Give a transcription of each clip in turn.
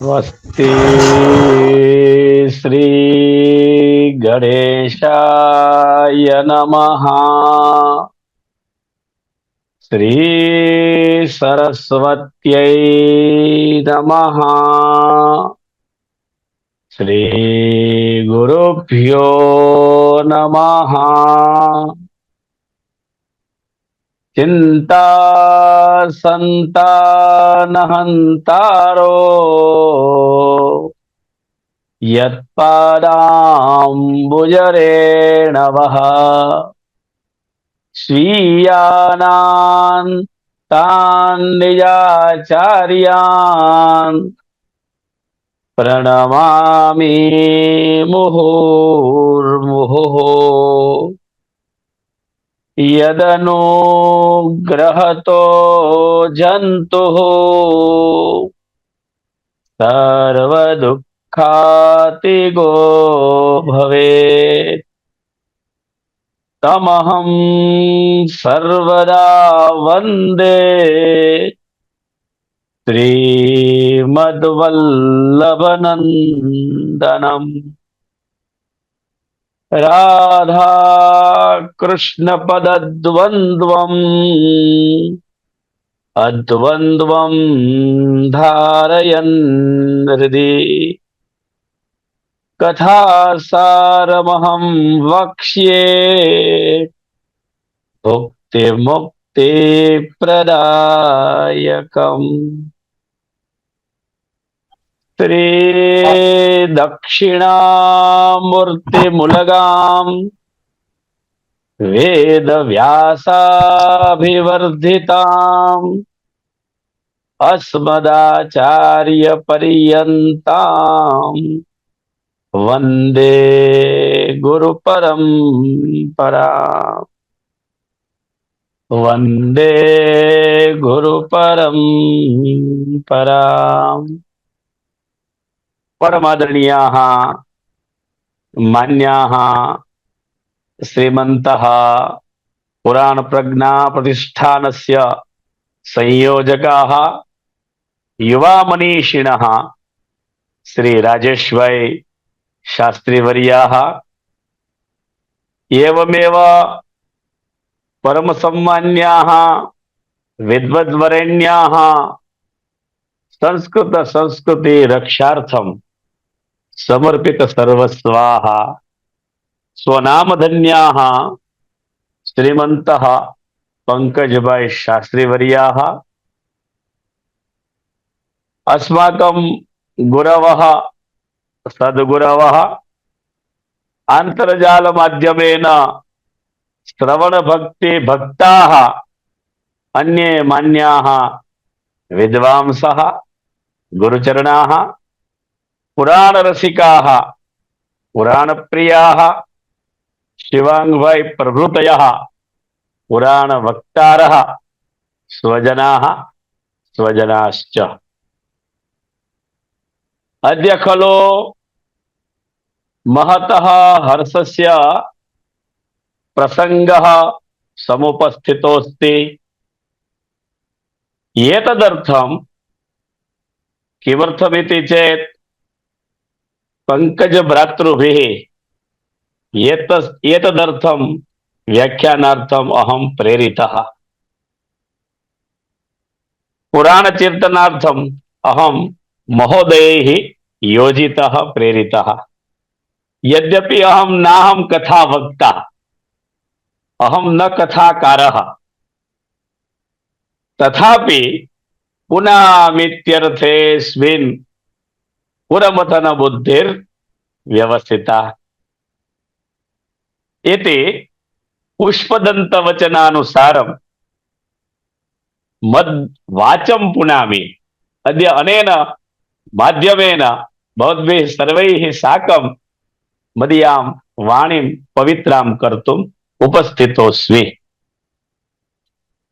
स्वस्ति श्री गणेशाय नमः। श्री सरस्वत्यै नमः। श्री गुरुभ्यो नमः। चिंता संतानहंतारो यत्पादाम्बुजरेणवः स्वीयानान् तान् निजाचार्यान् प्रणमामि मुहुर्मुहुः। यदनुग्रहतो जन्तुः सर्वदुःखातिगो भवेत् तमहं सर्वदा वन्दे श्रीमद्वल्लभनन्दनम्। राधा कृष्ण पदद्वन्द्वम् अद्वन्द्वं धारयन् हृदि कथासारमहं वक्ष्ये भुक्तिमुक्ति प्रदायकम्। श्री दक्षिणामूर्तिमुलगाम् वेदव्यासाभिवर्धिताम् अस्मदाचार्यपर्यन्ताम् वन्दे गुरुपरम्पराम्। वन्दे गुरुपरम्पराम्। परमादरणीयाः मान्याः श्रीमन्तः पुराणप्रज्ञा प्रतिष्ठानस्य संयोजकाः युवामनीषिणः श्री राजेश भाई शास्त्रीवर्याः एवमेव परमसम्मान्याः विद्वद्वरेण्याः संस्कृति रक्षार्थं समर्पित सर्वस्वाः स्वनामधन्याः श्रीमन्तः पंकजभाई शास्त्रीवर्याः अस्माकं गुरवः सद्गुरवः अन्तर्जाल माध्यमेन श्रवण भक्ति भक्ताः अन्ये मान्याः विद्वांसः गुरुचरणाः पुराण रसिकाः पुराण प्रियाः शिवांग भाई प्रभृतयः पुराण वक्तारः स्वजनाः स्वजनाश्च। अद्य खलु महतः हर्षस्य प्रसंगः समुपस्थितोऽस्ति। एतदर्थं किमर्थमिति चेत् पंकज भ्रातृभिः एतदर्थं व्याख्यानार्थम् अहं प्रेरितः। पुराणकीर्तनार्थम् अहं महोदयैः योजितः प्रेरितः। यद्यपि अहं नाहं कथावक्ता, अहं न कथाकारः, तथापि पुनामीत्यर्थेऽस्मिन् पुरमथन बुद्धिर्व्यवस्थिता इति पुष्पदन्तवचनानुसारं मद्वाचं पुनामि। अद्य अनेन माध्यमेन भवद्भिः सर्वैः साकं मदीयां वाणीं पवित्रां कर्तुम् उपस्थितोऽस्मि।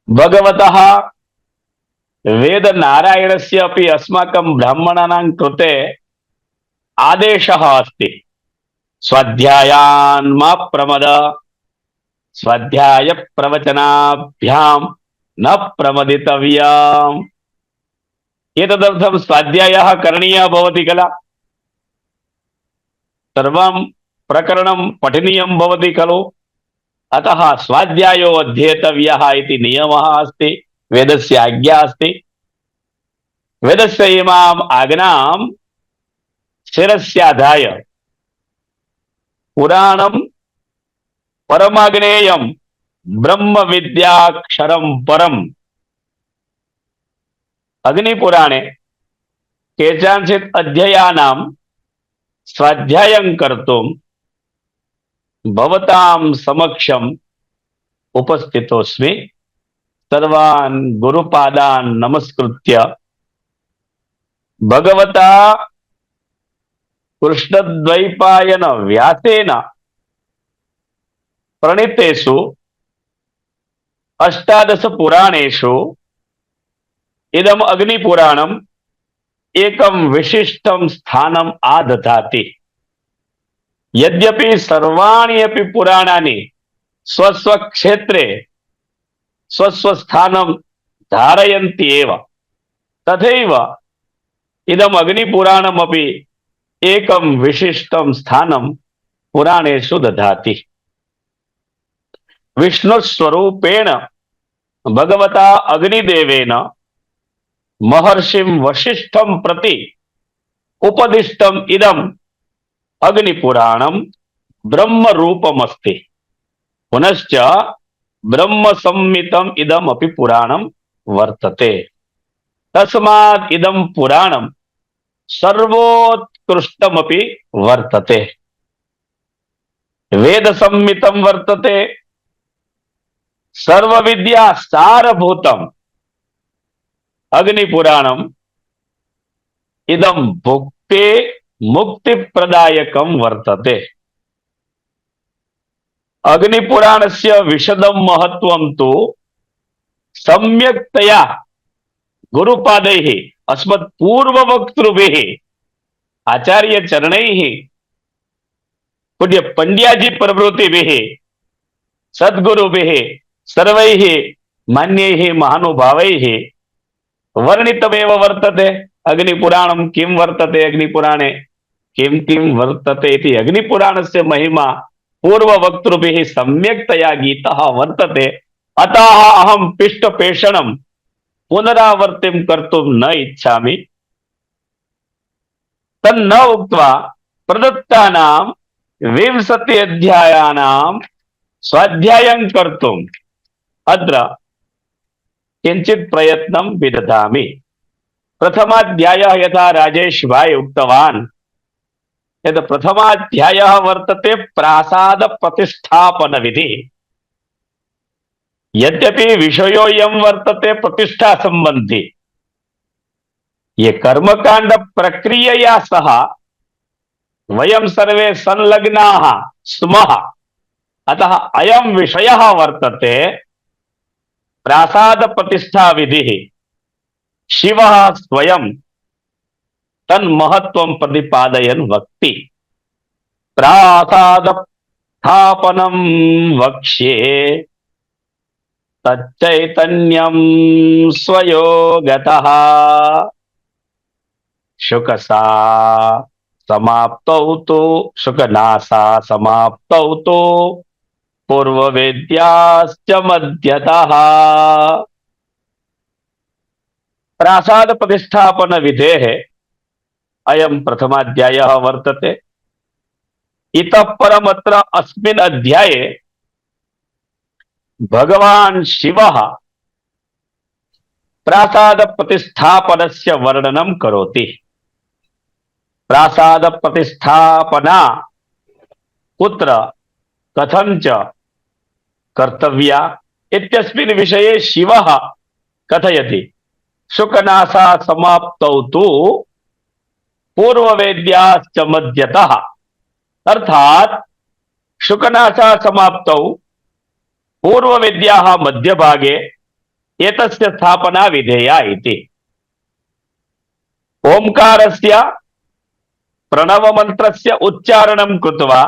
भगवतः वेदनारायणस्य अपि अस्माकं ब्राह्मणानां कृते आदेशः अस्ति, स्वाध्यायान् मा प्रमद, स्वाध्याय प्रवचनाभ्यां न प्रमदितव्यम् एतदर्थं स्वाध्यायः करणीयः भवति किल, सर्वं प्रकरणं पठनीयं भवति खलु। अतः स्वाध्यायो अध्येतव्यः इति नियमः अस्ति, वेदस्य आज्ञा अस्ति। वेदस्य इमाम् आज्ञां शिरस्याधाय पुराणं परमाग्नेयं ब्रह्म विद्याक्षरं परम्, अग्निपुराणे केषाञ्चित् अध्यायानां स्वाध्यायं कर्तुं भवतां समक्षम् उपस्थितोऽस्मि। सर्वान् गुरुपादान् नमस्कृत्य भगवता कृष्णद्वैपायन व्यासेन प्रणीतेषु 18 पुराणेषु इदम् अग्निपुराणम् एकं विशिष्टं स्थानम् आदधाति। यद्यपि सर्वाणि अपि पुराणानि स्वस्वक्षेत्रे स्वस्वस्थानं धारयन्ति एव, तथैव इदम् अग्निपुराणमपि एकं विशिष्टं स्थानं पुराणेषु ददाति। विष्णुस्वरूपेण भगवता अग्निदेवेन महर्षिं वसिष्ठं प्रति उपदिष्टम् इदम् अग्निपुराणं ब्रह्मरूपमस्ति। पुनश्च ब्रह्मसंहितम् इदमपि पुराणं वर्तते। तस्मात् इदं पुराणं सर्वोत्कृष्टमपि वर्तते। वेदसंहितं वर्तते, सर्वविद्या सारभूतम् अग्निपुराणम् इदं भुक्ते मुक्तिप्रदायकं वर्तते। अग्निपुराणस्य विशदं महत्त्वं तु सम्यक्तया गुरुपादैः अस्मत्पूर्ववक्तृभिः आचार्यचरणैः पूज्य पंड्याजी प्रभृतिभिः सद्गुरुभिः सर्वैः मान्यैः महानुभावैः वर्णितमेव वर्तते। अग्निपुराणं किं वर्तते, अग्निपुराणे किं किं वर्तते इति अग्निपुराणस्य महिमा पूर्ववक्तृभिः सम्यक्तया गीतः वर्तते। अतः अहं पिष्टपेषणं पुनरावर्तिं कर्तुं न इच्छामि। तन्न उक्त्वा प्रदत्तानां 20 अध्यायानां स्वाध्यायं कर्तुम् अत्र किञ्चित् प्रयत्नं विदधामि। प्रथमाध्यायः यथा राजेश भाई उक्तवान्, यत् प्रथमाध्यायः वर्तते प्रासाद प्रतिष्ठापन विधि। यद्यपि विषयोऽयं वर्तते प्रतिष्ठा संबंधी, ये कर्मकांड प्रक्रियया सह वयं सर्वे संलग्नाः स्मः। अतः अयं विषयः वर्तते प्रासाद प्रतिष्ठा विधिः। शिवः स्वयं तन्महत्त्वं प्रतिपादयन् वक्ति। प्रासाद स्थापनं वक्ष्ये तच्चैतन्यं स्वयोगतः शुकसा समाप्तौ तु शुकनासा समाप्तौ तु पूर्ववेद्याश्च मध्यतः। प्रासाद प्रतिष्ठापन विधेः अयं प्रथमाध्यायः वर्तते। इतः परमत्र अस्मिन् अध्याये भगवान् शिवः प्रासाद प्रतिष्ठापनस्य वर्णनं करोति। प्रासाद प्रतिष्ठापना कुत्र कथं च कर्तव्या इत्यस्मिन् विषये शिवः कथयति। शुकनासा समाप्तौ तु पूर्ववेद्याश्च मध्यतः, अर्थात शुकनासा समाप्तौ पूर्ववेद्याः मध्यभागे एतस्य स्थापना विधेया इति। ओंकारस्य प्रणवमन्त्रस्य उच्चारणं कृत्वा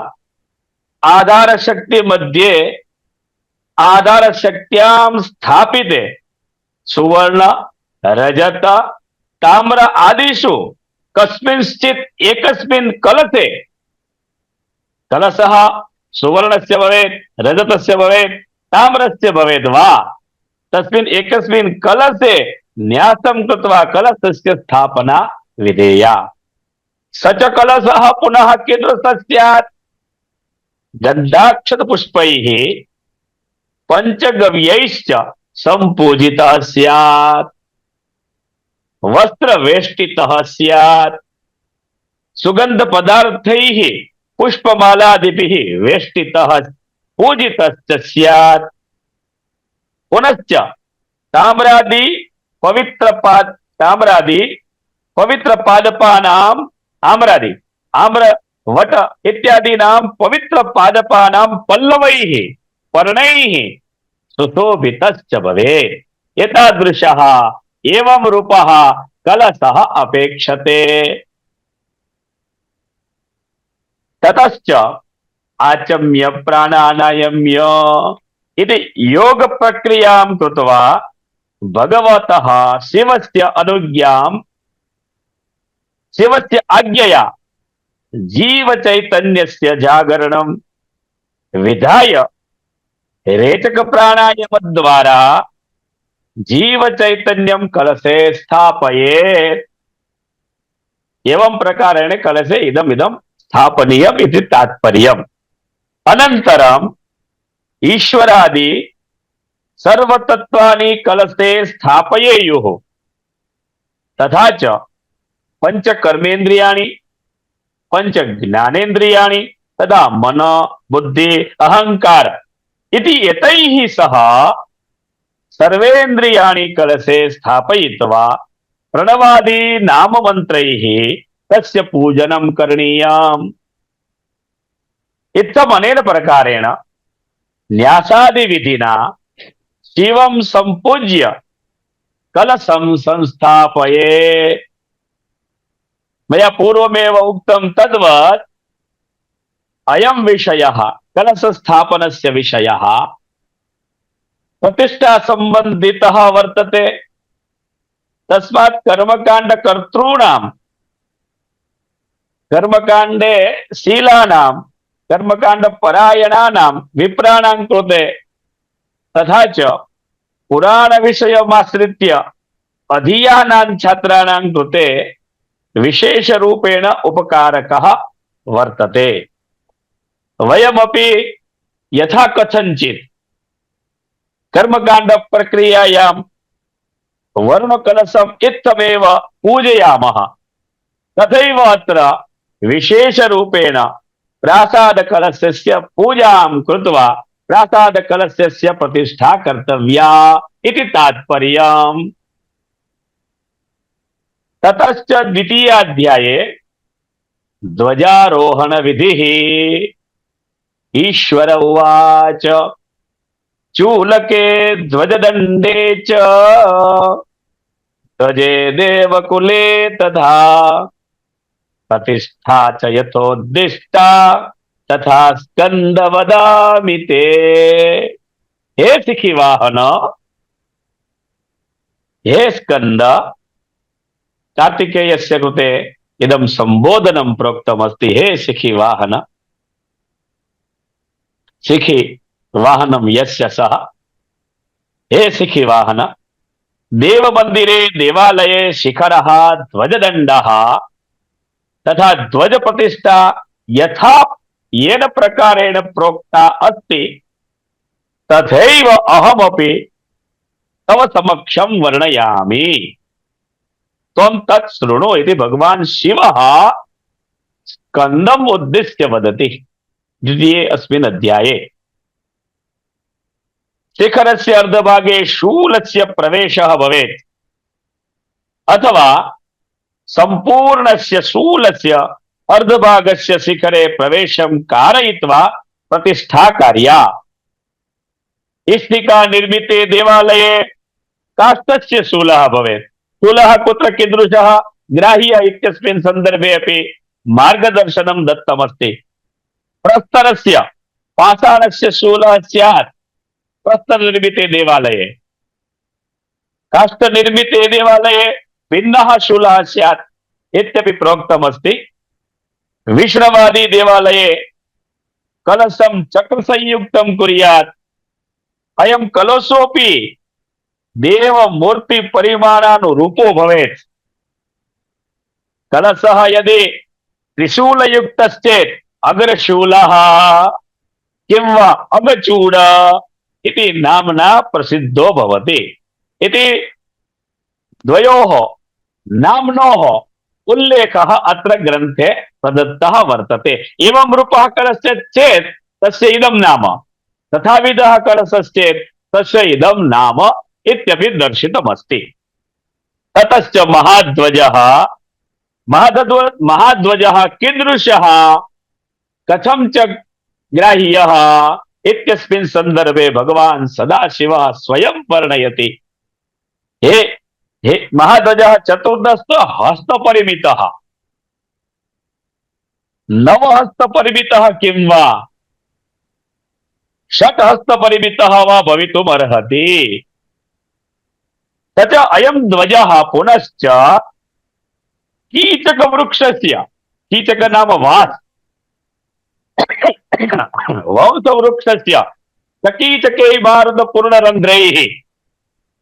आधारशक्ति मध्ये आधारशक्त्यां स्थापिते सुवर्ण रजत ताम्र आदिषु कस्मिंश्चित् एकस्मिन् कलशे, कलशः सुवर्णस्य भवेत्, रजतस्य भवेत्, ताम्रस्य भवेत् वा, तस्मिन् एकस्मिन् कलशे न्यासं कृत्वा कलशस्य स्थापना विधेया। स च कलशः पुनः कीदृशः स्यात्? गन्धाक्षतपुष्पैः पञ्चगव्यैश्च सम्पूजितः स्यात्, वस्त्रवेष्टितः स्यात्, सुगन्धपदार्थैः पुष्पमालादिभिः वेष्टितः पूजितश्च स्यात्, पुनश्च ताम्रादि ताम्रादि पवित्र पादपानाम आम्रादि आम्र वट इत्यादीनां पवित्र पादपानां पल्लवैः पर्णैः सुशोभितश्च भवेत्। एतादृशः एवं रूपः कलशः अपेक्षते। ततश्च आचम्य प्राणानायम्य इति योग प्रक्रियां कृत्वा भगवतः शिवस्य आज्ञया जीव चैतन्यस्य जागरणं विधाय रेचक प्राणायाम द्वारा जीव चैतन्यं कलशे स्थापयेत्। एवं प्रकारेण कलशे इदमिदं स्थापनीयम् इति तात्पर्यम्। अनन्तरम् ईश्वरादि सर्वतत्त्वानि कलशे स्थापयेयुः। तथा च पंच कर्मेन्द्रियाणि, पंच ज्ञानेन्द्रियाणि तथा मन बुद्धि अहंकार इति एतैः सह सर्वेन्द्रियाणि कलशे स्थापयित्वा प्रणवादि नाम मंत्रैः तस्य पूजनं करणीयम्। इत्थमनेन प्रकारेण न्यासादि विधिना शिवं संपूज्य कलशं संस्थापयेत्। मया पूर्वमेव उक्तं तद्वत् अयं विषयः कलश स्थापनस्य विषयः प्रतिष्ठा संबंधितः वर्तते। तस्मात् कर्मकांड कर्तॄणां कर्मकांडे शीलानां कर्मकांड परायणानां विप्राणां कृते तथा च पुराण विषयमाश्रित्य अधीयानां छात्राणां कृते विशेष रूपेण उपकारकः वर्तते। वयमपि यथा कथंचित् कर्मकांड प्रक्रियायां वर्णकलशम् इत्थमेव पूजयामः, तथैव अत्र विशेष रूपेण प्रासाद कलशस्य पूजां कृत्वा प्रासाद कलशस्य प्रतिष्ठा कर्तव्या इति तात्पर्यम्। ततश्च द्वितीयाध्याये ध्वजारोहण विधिः। ईश्वर उवाच चूलके ध्वजदण्डे च ध्वजे देवकुले तथा प्रतिष्ठा च यथोद्दिष्टा तथा स्कंद वदामि ते। हे सिखी वाहन, हे स्कंद, कार्तिकेयस्य कृते इदं संबोधनं प्रोक्तमस्ति। हे सिखी वाहन, सिखी वाहनं यस्य सः। हे सिखी वाहन, देव मंदिरे देवालये शिखरः ध्वजदण्डः तथा ध्वज प्रतिष्ठा यथा येन प्रकारेण प्रोक्ता अस्ति तथैव अहमपि तव समक्षं वर्णयामि, त्वं तत् शृणु इति भगवान् शिवः स्कन्दम् उद्दिश्य वदति। द्वितीये अस्मिन् अध्याये शिखरस्य अर्धभागे शूलस्य प्रवेशः भवेत् अथवा संपूर्णस्य शूलस्य अर्धभागस्य शिखरे प्रवेशं कारयित्वा प्रतिष्ठा कार्या। इष्टिका निर्मिते देवालये काष्ठस्य शूलः भवेत्। शूलः कुत्र कीदृशः ग्राह्य इत्यस्मिन् सन्दर्भे अपि मार्गदर्शनं दत्तमस्ति। प्रस्तरस्य पाषाणस्य शूलः स्यात् प्रस्तरनिर्मिते देवालये, काष्ठनिर्मिते देवालये भिन्नः शूलः स्यात् इत्यपि प्रोक्तमस्ति। विष्णवादी देवालये कलशं चक्रसंयुक्तं कुर्यात्। अयं कलशोऽपि देवमूर्ति परिमाणानुरूपो भवेत्। कलशः यदि त्रिशूलयुक्तश्चेत् अग्रशूलः किं वा अगचूड इति नाम्ना प्रसिद्धो भवति। इति द्वयोः नाम्नोः उल्लेखः अत्र ग्रन्थे प्रदत्तः वर्तते। एवं रूपः कलशस्य चेत् तस्य इदं नाम, तथाविधः कलशश्चेत् तस्य इदं नाम इत्यपि दर्शितमस्ति। ततश्च महाध्वजः महाध्वजः कीदृशः कथं च ग्राह्यः इत्यस्मिन् संदर्भे भगवान् सदाशिवः स्वयं वर्णयति। हे हे महाध्वजः चतुर्दश हस्तपरिमितः, नवहस्तपरिमितः किं वा षट्हस्तपरिमितः वा भवितुम् अर्हति। तच अयं ध्वजः पुनश्च कीचकवृक्षस्य, कीचक नाम वास्, वंशवृक्षस्य सकीचकै भारतपूर्णरन्ध्रैः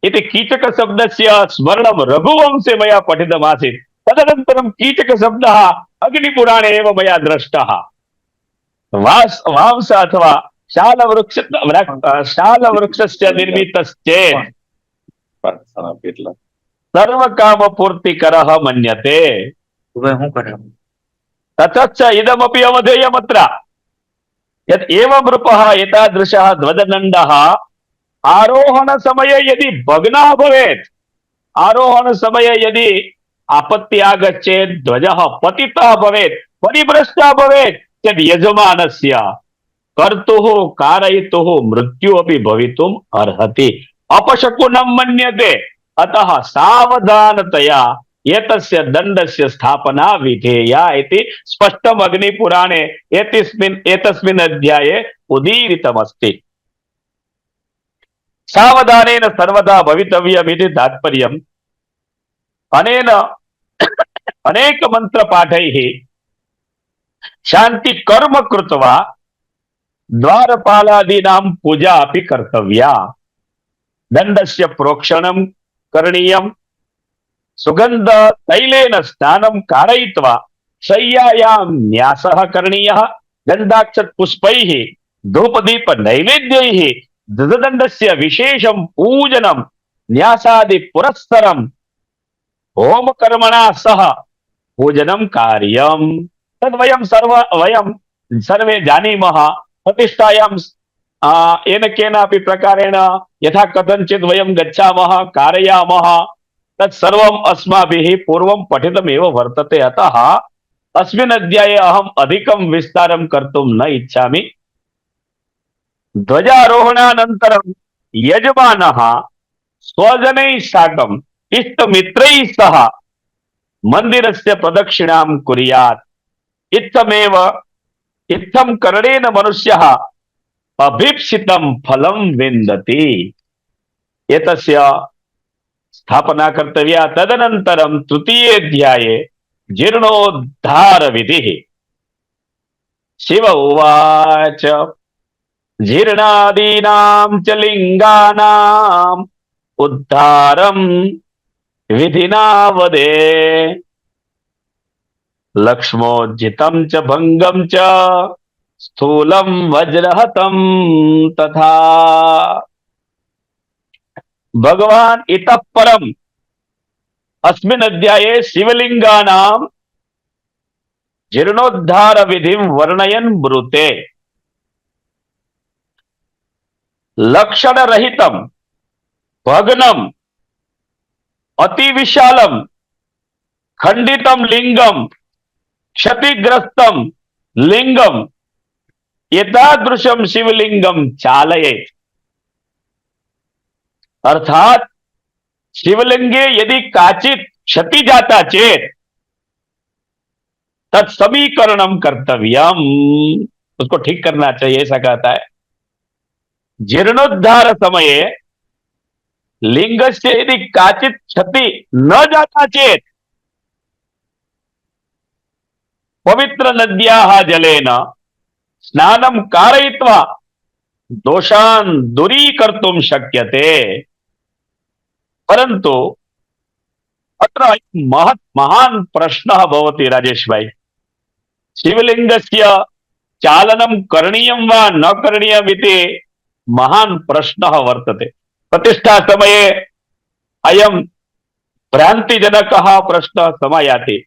इति कीचकशब्दस्य स्मरणं रघुवंशे मया पठितमासीत्। तदनन्तरं कीचकशब्दः अग्निपुराणे एव मया दृष्टः। वांस अथवा शालवृक्षस्य निर्मितश्चेत् सर्वकामपूर्तिकरः मन्यते। ततश्च इदमपि अवधेयमत्र यत् एवं रूपः एतादृशः ध्वजदण्डः आरोहणसमये यदि भग्नः भवेत्, आरोहणसमये यदि आपत्ति आगच्छेत्, ध्वजः पतितः भवेत्, परिभ्रष्टः भवेत् चेत् यजमानस्य कर्तुः कारयितुः मृत्युः अपि भवितुम् अर्हति, अपशकुनं मन्यते। अतः सावधानतया एतस्य दण्डस्य स्थापना विधेया इति स्पष्टम् अग्निपुराणे एतस्मिन् अध्याये उदीरितमस्ति। सावधानेन सर्वदा भवितव्यमिति तात्पर्यम्। अनेन अनेक मन्त्रपाठैः शान्तिकर्म कृत्वा द्वारपालादीनां पूजा अपि कर्तव्या। दण्डस्य प्रोक्षणं करणीयम्। सुगंध तैलेन स्नानं कारयित्वा शय्यायां न्यासः करणीयः। गन्धाक्षत पुष्पैः धूपदीप नैवेद्यैः ध्वजदण्डस्य विशेषं पूजनं न्यासादि पुरस्सरं होमकर्मणा सह पूजनं कार्यम्। तद्वयं वयं सर्वे जानीमः। प्रतिष्ठायां येन केनापि प्रकारेण यथा कथञ्चित् वयं गच्छामः, कारयामः, तत्सर्वम् अस्माभिः पूर्वं पठितमेव वर्तते। अतः अस्मिन् अध्याये अहम् अधिकं विस्तारं कर्तुं न इच्छामि। ध्वजारोहणानन्तरं यजमानः स्वजनैः साकम् इष्टमित्रैः सह मन्दिरस्य प्रदक्षिणां कुर्यात्। इत्थं करणेन मनुष्यः अभीप्सितं फलं विन्दति। एतस्य स्थापना कर्तव्या। तदनन्तरं तृतीयेऽध्याये जीर्णोद्धारविधिः। शिव उवाच जीर्णादीनां च लिङ्गानाम् उद्धारं विधिना वदे। लक्ष्मोज्झितं च भङ्गं च स्थूलं वज्रहतं तथा। भगवान् इतः परम् अस्मिन् अध्याये शिवलिंगानां जीर्णोद्धार विधिं वर्णयन् ब्रूते। लक्षणरहितं भग्नं अतिविशालं खंडितं लिंगं क्षतिग्रस्तं लिंगं एतादृशं शिवलिंगं चालयेत्। अर्थात शिवलिंगे यदि काचित् क्षति जाता चेत तत्समीकरणं कर्तव्यम्, उसको ठीक करना चाहिए, ऐसा कहता है। जीर्णोद्धार समये लिंगस्य यदि काचित् क्षति न जाता चेत पवित्र नद्याः जलेन स्नानं कारयित्वा दोषान् दूरीकर्तुं शक्यते। परन्तु अत्र महत् महान् प्रश्नः भवति राजेश भाई। शिवलिंगस्य चालनं करणीयं वा न करणीयम् इति महान् प्रश्नः वर्तते। प्रतिष्ठा समये अयं भ्रान्तिजनकः प्रश्नः समायाति।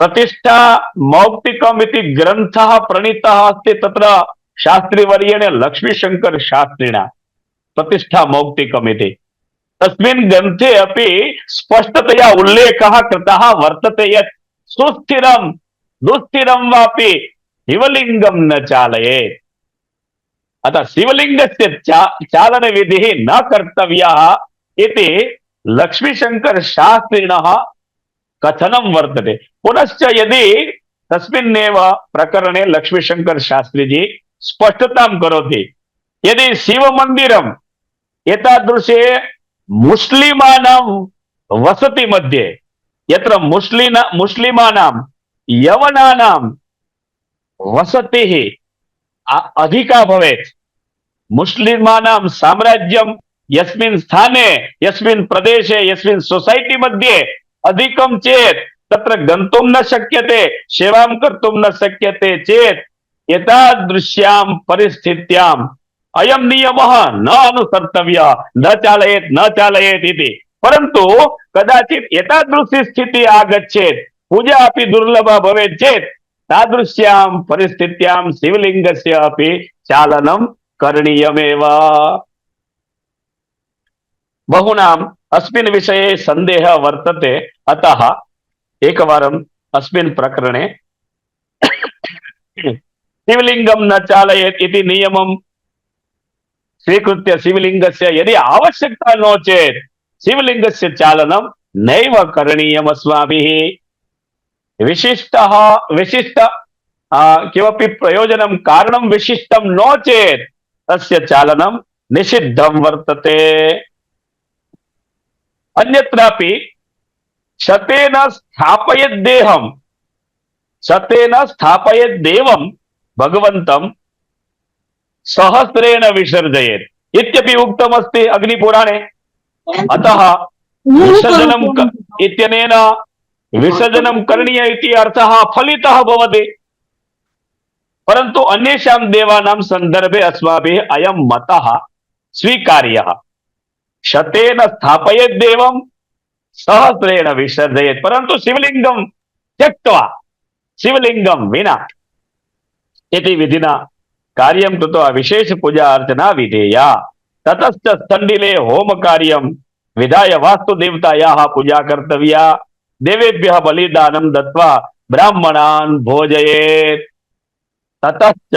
प्रतिष्ठा मौक्तिकम् इति ग्रन्थः प्रणीतः अस्ति तत्र शास्त्रीवर्येण लक्ष्मीशंकर शास्त्रिणा प्रतिष्ठा मौक्तिकम् इति। तस्मिन् ग्रन्थे अपि स्पष्टतया उल्लेखः कृतः वर्तते यत् सुस्थिरं दुस्थिरं वापि शिवलिंगं न चालयेत्। अतः शिवलिंगस्य चालन विधिः न कर्तव्यः इति लक्ष्मीशंकर शास्त्रिणः कथनं वर्तते। पुनश्च यदि तस्मिन्नेव प्रकरणे लक्ष्मीशंकर शास्त्रीजी स्पष्टतां करोति, यदि शिवमन्दिरम् एतादृशे मुस्लिमानां वसति मध्ये यत्र मुस्लिमानां यवनानां वसतिः अधिका भवेत्, मुस्लिमानां साम्राज्यं यस्मिन् स्थाने यस्मिन् प्रदेशे यस्मिन् सोसाइटी मध्ये अधिकं चेत् तत्र गन्तुं न शक्यते, सेवां कर्तुं न शक्यते चेत् एतादृश्यां परिस्थित्याम् अयं नियमः न अनुसर्तव्यः, न चालयेत् इति। परन्तु कदाचित् एतादृशी स्थितिः आगच्छेत्, पूजा अपि दुर्लभा भवेत् चेत् तादृश्यां परिस्थित्यां शिवलिंगस्य अपि चालनं करणीयमेव। बहुनाम् अस्मिन् विषये सन्देहः वर्तते, अतः एकवारम् अस्मिन् प्रकरणे शिवलिंगं न चालयेत् इति नियमं स्वीकृत्य शिवलिंगस्य यदि आवश्यकता नो चेत् शिवलिंगस्य चालनं नैव करणीयम् अस्माभिः। विशिष्ट किमपि प्रयोजनं कारणं विशिष्टं नो चेत् तस्य चालनं निषिद्धं वर्तते। अन्यत्रापि शतेन स्थापयेत् देवं भगवन्तं सहस्रेण विसर्जयेत् इत्यपि उक्तमस्ति अग्निपुराणे। अतः विसर्जनम् इत्यनेन विसर्जनं करणीय इति अर्थः फलितः भवति। परन्तु अन्येषां देवानां सन्दर्भे अस्माभिः अयं मतः स्वीकार्यः। शतेन स्थापयेत् देवं सहस्रेण विसर्जयेत्, परन्तु शिवलिंगं त्यक्त्वा शिवलिंगं विना इति विधिना कार्यं कृत्वा विशेष पूजा अर्चना विधेया। ततश्च स्थण्डिले होम कार्यं विधाय वास्तुदेवतायाः पूजा कर्तव्या। देवेभ्यः बलिदानं दत्वा ब्राह्मणान् भोजयेत्। ततश्च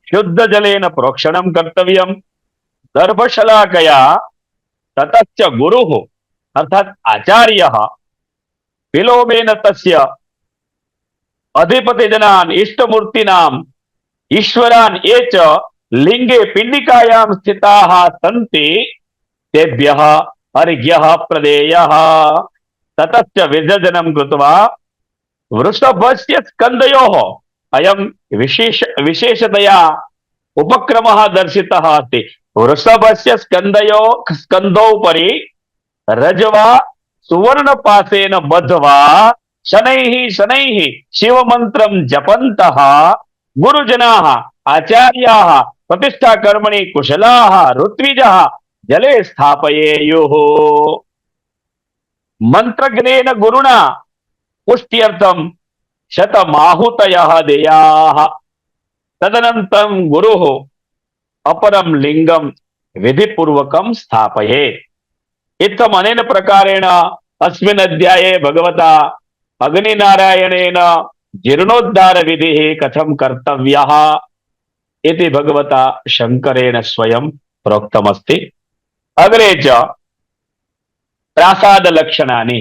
शुद्धजलेन प्रोक्षणं कर्तव्यं दर्भशलाकया। ततश्च गुरुः अर्थात् आचार्यः विलोमेन तस्य अधिपतिजनान् इष्टमूर्तीनाम् ईश्वरान् ये च लिंगे पिंडिकायां स्थिताः सन्ति तेभ्यः अर्घ्यः प्रदेयः। ततश्च विसर्जनं कृत्वा वृषभस्य स्कन्धयोः अयं विशेषतया उपक्रमः दर्शितः अस्ति। वृषभस्य स्कन्धोपरि रजवा सुवर्णपाशेन बद्ध्वा शनैः शिवमन्त्रं जपन्तः गुरुजनाः आचार्याः प्रतिष्ठाकर्मणि कुशलाः ऋत्विजः जले स्थापयेयुः। मंत्रज्ञेन गुरुणा पुष्ट्यर्थं शतमाहुतयः देयाः। तदनन्तरं गुरुः अपरं लिंगं विधिपूर्वकं स्थापयेत्। इत्थम् अनेन प्रकारेण अस्मिन् अध्याये भगवता अग्निनारायणेन जीर्णोद्धार विधिः कथं कर्तव्यः इति भगवता शंकरेण स्वयं प्रोक्तमस्ति। अग्रे च प्रासाद लक्षणानि,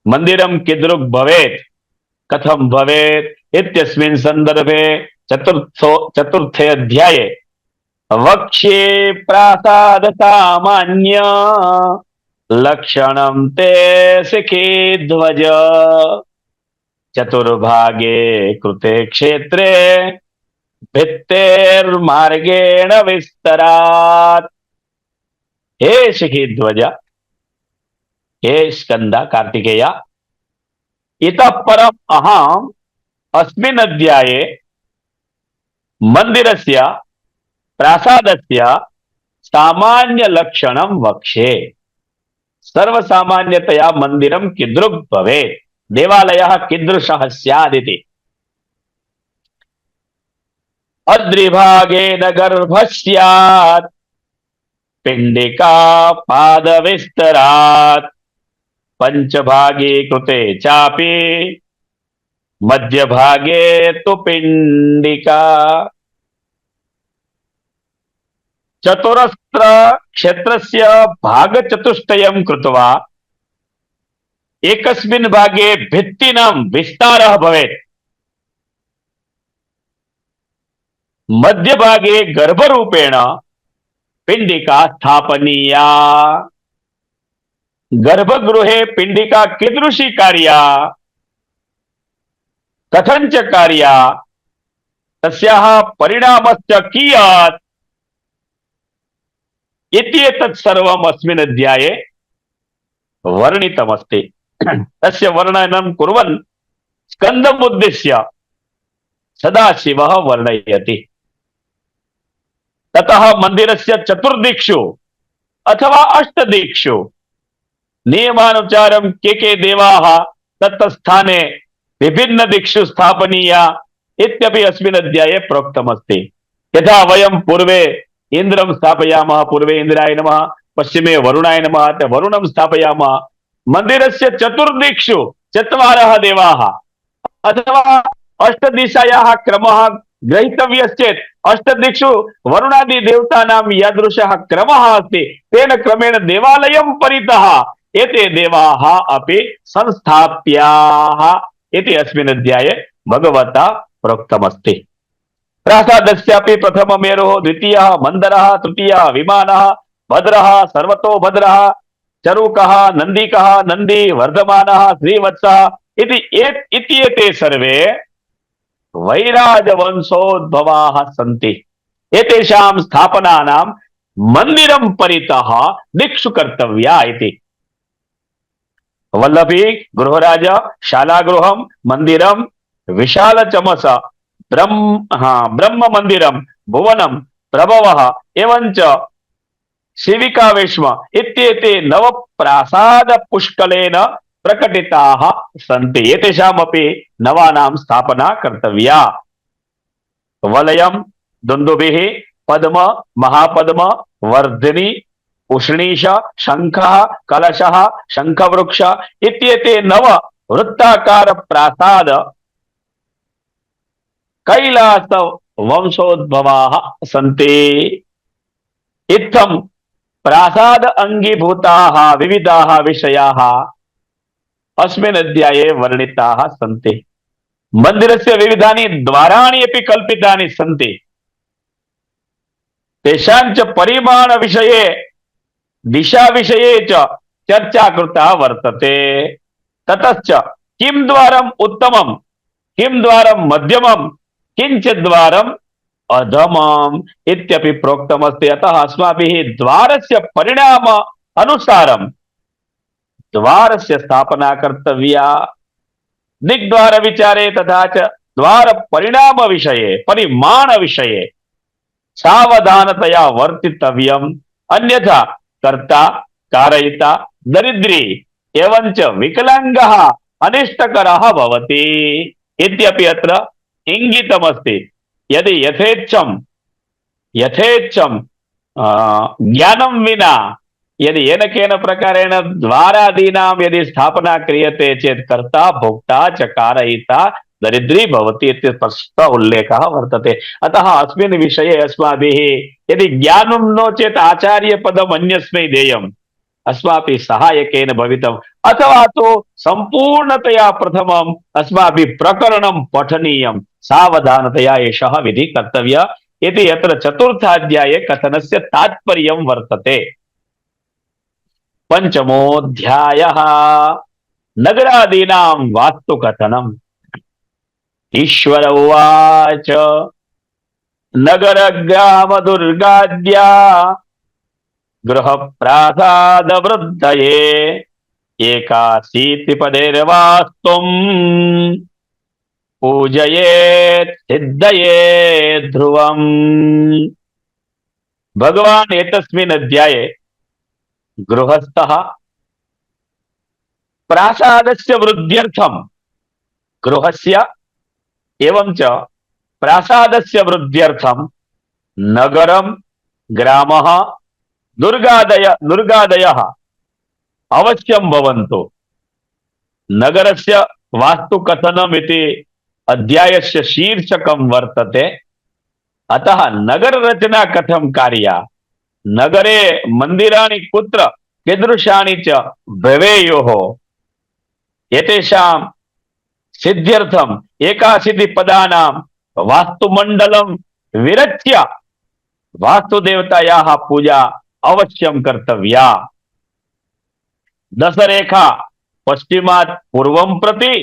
मंदिरं कीदृक् भवेत् कथं भवेत् इत्यस्मिन् सन्दर्भे चतुर्थे अध्याये वक्ष्ये प्रासाद सामान्य लक्षणं ते शिखी ध्वज चतुर्भागे कृते क्षेत्रे भित्तेर्मार्गेण विस्तरात्। हे शिखी ध्वज, हे स्कंद कार्तिकेय, इतः परम अहम अस्मिन् अध्याये मंदिरस्य प्रासादस्य सामान्य लक्षणं वक्ष्ये। सर्वसामान्यतया मंदिरं कीदृक् भवेत्, देवालयः कीदृशः स्यादिति। अद्रिभागेन गर्भः स्यात् पिण्डिका पादविस्तरात् पंचभागे कृते चापि मध्यभागे तु पिण्डिका चतुरस्र क्षेत्रस्य भागचतुष्टयं कृत्वा एकस्मिन् भागे भित्तिनां विस्तारः भवेत्, मध्यभागे गर्भरूपेण पिण्डिका स्थापनीया। गर्भगृहे पिण्डिका कीदृशी कार्या, कथञ्च कार्या, तस्याः परिणामश्च कियत् इत्येतत् सर्वम् अस्मिन् अध्याये वर्णितमस्ति। तस्य वर्णनं कुर्वन् स्कन्दमुद्दिश्य सदाशिवः वर्णयति। ततः मंदिरस्य चतुर्दिक्षु अथवा अष्टदिक्षु नियमानुसारं के देवाः तत् स्थाने विभिन्न दिक्षु स्थापनीया इत्यपि अस्मिन् अध्याये प्रोक्तमस्ति। यथा वयं पूर्वे इंद्रं स्थापयामः, पूर्वे इंद्राय नमः, पश्चिमे वरुणाय नमः, वरुणं स्थापयामः। मंदिरस्य चतुर्दिक्षु चत्वारः देवाः अथवा अष्टदिशायाः क्रमः ग्रहीतव्यश्चेत् अष्टदिक्षु वरुणादि देवतानां यादृशः क्रमः अस्ति तेन क्रमेण देवालयं परितः एते देवाः अपि संस्थाप्याः इति अस्मिन् अध्याये भगवता प्रोक्तमस्ति। प्रासादस्यापि प्रथममेरुः, द्वितीयः मन्दरः, तृतीयः विमानः, भद्रः, सर्वतो भद्रः, चरुकः, नन्दिकः, नन्दी, वर्धमानः, श्रीवत्सः इति एते सर्वे वैराजवंशोद्भवाः सन्ति। एतेषां स्थापनानां मंदिरं परितः दिक्षु कर्तव्या इति। वल्लभी गृहराज, शालागृहं, मंदिरं, विशालचमस, ब्रह्म मंदिरं, भुवनं, प्रभवः एवंच शिविकावेश्म इत्येते नव प्रासाद पुष्कलेन प्रकटिताः सन्ति। एतेषामपि नवानां स्थापना कर्तव्या। वलयं, दुन्दुभिः, पद्म, महापद्म, वर्धिनी, उष्णीश, शंखः, कलशः, शंखवृक्ष इत्येते नव वृत्ताकार प्रासाद कैलास वंशोद्भवाः सन्ति। इत्थं प्रासाद अंगीभूताः विविधाः विषयाः अस्मिन् अध्याये वर्णिताः सन्ति। मंदिरस्य विविधानि द्वाराणि अपि कल्पितानि सन्ति। तेषाञ्च परिमाण विषये, दिशा विषये च चर्चा कृता वर्तते। ततश्च किं द्वारम् उत्तमं, किं द्वारं मध्यमं, किञ्चित् द्वारम् अधमम् इत्यपि प्रोक्तमस्ति। अतः अस्माभिः द्वारस्य परिणाम अनुसारं द्वारस्य स्थापना कर्तव्या। दिग्द्वार विचारे तथा च द्वार परिणाम विषये, परिमाण विषये सावधानतया वर्तितव्यम्। अन्यथा कर्ता, कारयिता, दरिद्री एवंच विकलांगः अनिष्टकरः भवति इत्यपि अत्र इंगितमस्ति। यदि यथेच्छं ज्ञानं विना यदि येन केन प्रकारेण द्वारादीनां यदि स्थापना क्रियते चेत् कर्ता, भोक्ता च कारयिता दरिद्री भवति इति स्पष्ट उल्लेखः वर्तते। अतः अस्मिन् विषये अस्माभिः यदि ज्ञानं नो चेत् आचार्यपदम् अन्यस्मै देयम्, अस्माभिः सहायकेन भवितम्, अथवा तो संपूर्णतया प्रथमम् अस्माभिः प्रकरणं पठनीयम्। सावधानतया एषः विधिः कर्तव्यः। इति अत्र चतुर्थाध्याये कथनस्य तात्पर्यं वर्तते। पंचमोऽध्यायः नगरादीनां वास्तुकथनम्। ईश्वर उवाच नगरग्रामदुर्गाद्या गृहप्रासादवृद्धये एकाशीतिपदेर्वास्तुम् पूजयेत् सिद्धये ध्रुवम्। भगवान् एतस्मिन् अध्याये गृहस्थः प्रासादस्य वृद्ध्यर्थं गृहस्य एवं च प्रासादस्य वृद्ध्यर्थं नगरं ग्रामः दुर्गादयः अवश्यं भवन्तु। नगरस्य वास्तुकथनम् इति अध्यायस्य शीर्षकं वर्तते। अतः नगररचना कथं कार्या, नगरे मन्दिराणि कुत्र कीदृशानि च भवेयुः, एतेषां सिद्ध्यर्थम् एकाशीतिपदानां वास्तुमण्डलं विरच्य वास्तुदेवतायाः पूजा अवश्यं कर्तव्या। दशरेखा पश्चिमात् पूर्वं प्रति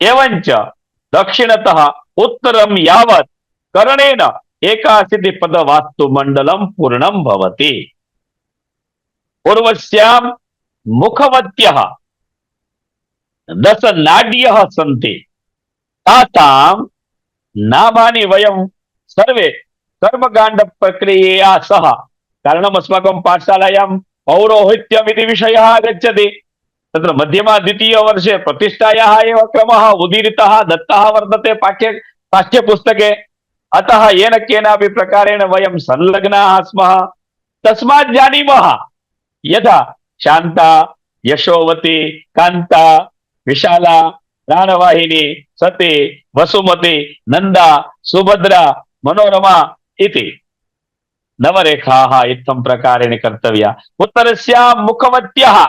एवञ्च दक्षिणतः उत्तरं यावत् करणेन एकाशीतिपद वास्तुमण्डलं पूर्णं भवति। पूर्वस्यां मुखवत्यः 10 नाड्यः सन्ति। तासां नामानि वयं सर्वे कर्मकाण्ड प्रक्रियया सह, कारणम् अस्माकं पाठशालायां पौरोहित्यमिति विषयः आगच्छति। तत्र मध्यमा द्वितीयवर्षे प्रतिष्ठायाः एव क्रमः उदीरितः दत्तः वर्तते पाठ्यपुस्तके। अतः येन केनापि प्रकारेण वयं संलग्नाः स्मः। तस्मात् जानीमः यथा शान्ता, यशोवती, कान्ता, विशाला, प्राणवाहिनी, सती, वसुमती, नंदा, सुभद्रा, मनोरमा इति नवरेखाः इत्थं प्रकारेण कर्तव्या। उत्तरस्यां मुखवत्याः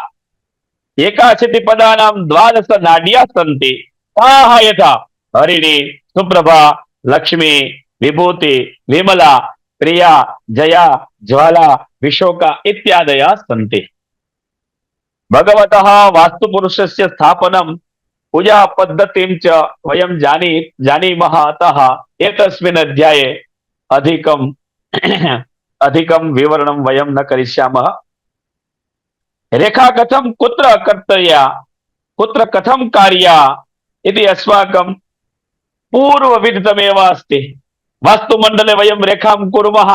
एकाशीतिपदानां 12 नाड्याः सन्ति। ताः यथा हरिणी, सुप्रभा, लक्ष्मी, विभूति, विमला, प्रिया, जया, ज्वाला, विशोका इत्यादयः सन्ति। भगवतः वास्तुपुरुषस्य स्थापनं पूजा पद्धतिं च वयं जानीमः। अतः एतस्मिन् अध्याये अधिकं विवरणं वयं न करिष्यामः। रेखा कथं कुत्र कर्तव्या, कुत्र कथं कार्या इति अस्माकं पूर्वविदितमेव अस्ति। वास्तुमण्डले वयं रेखां कुर्मः।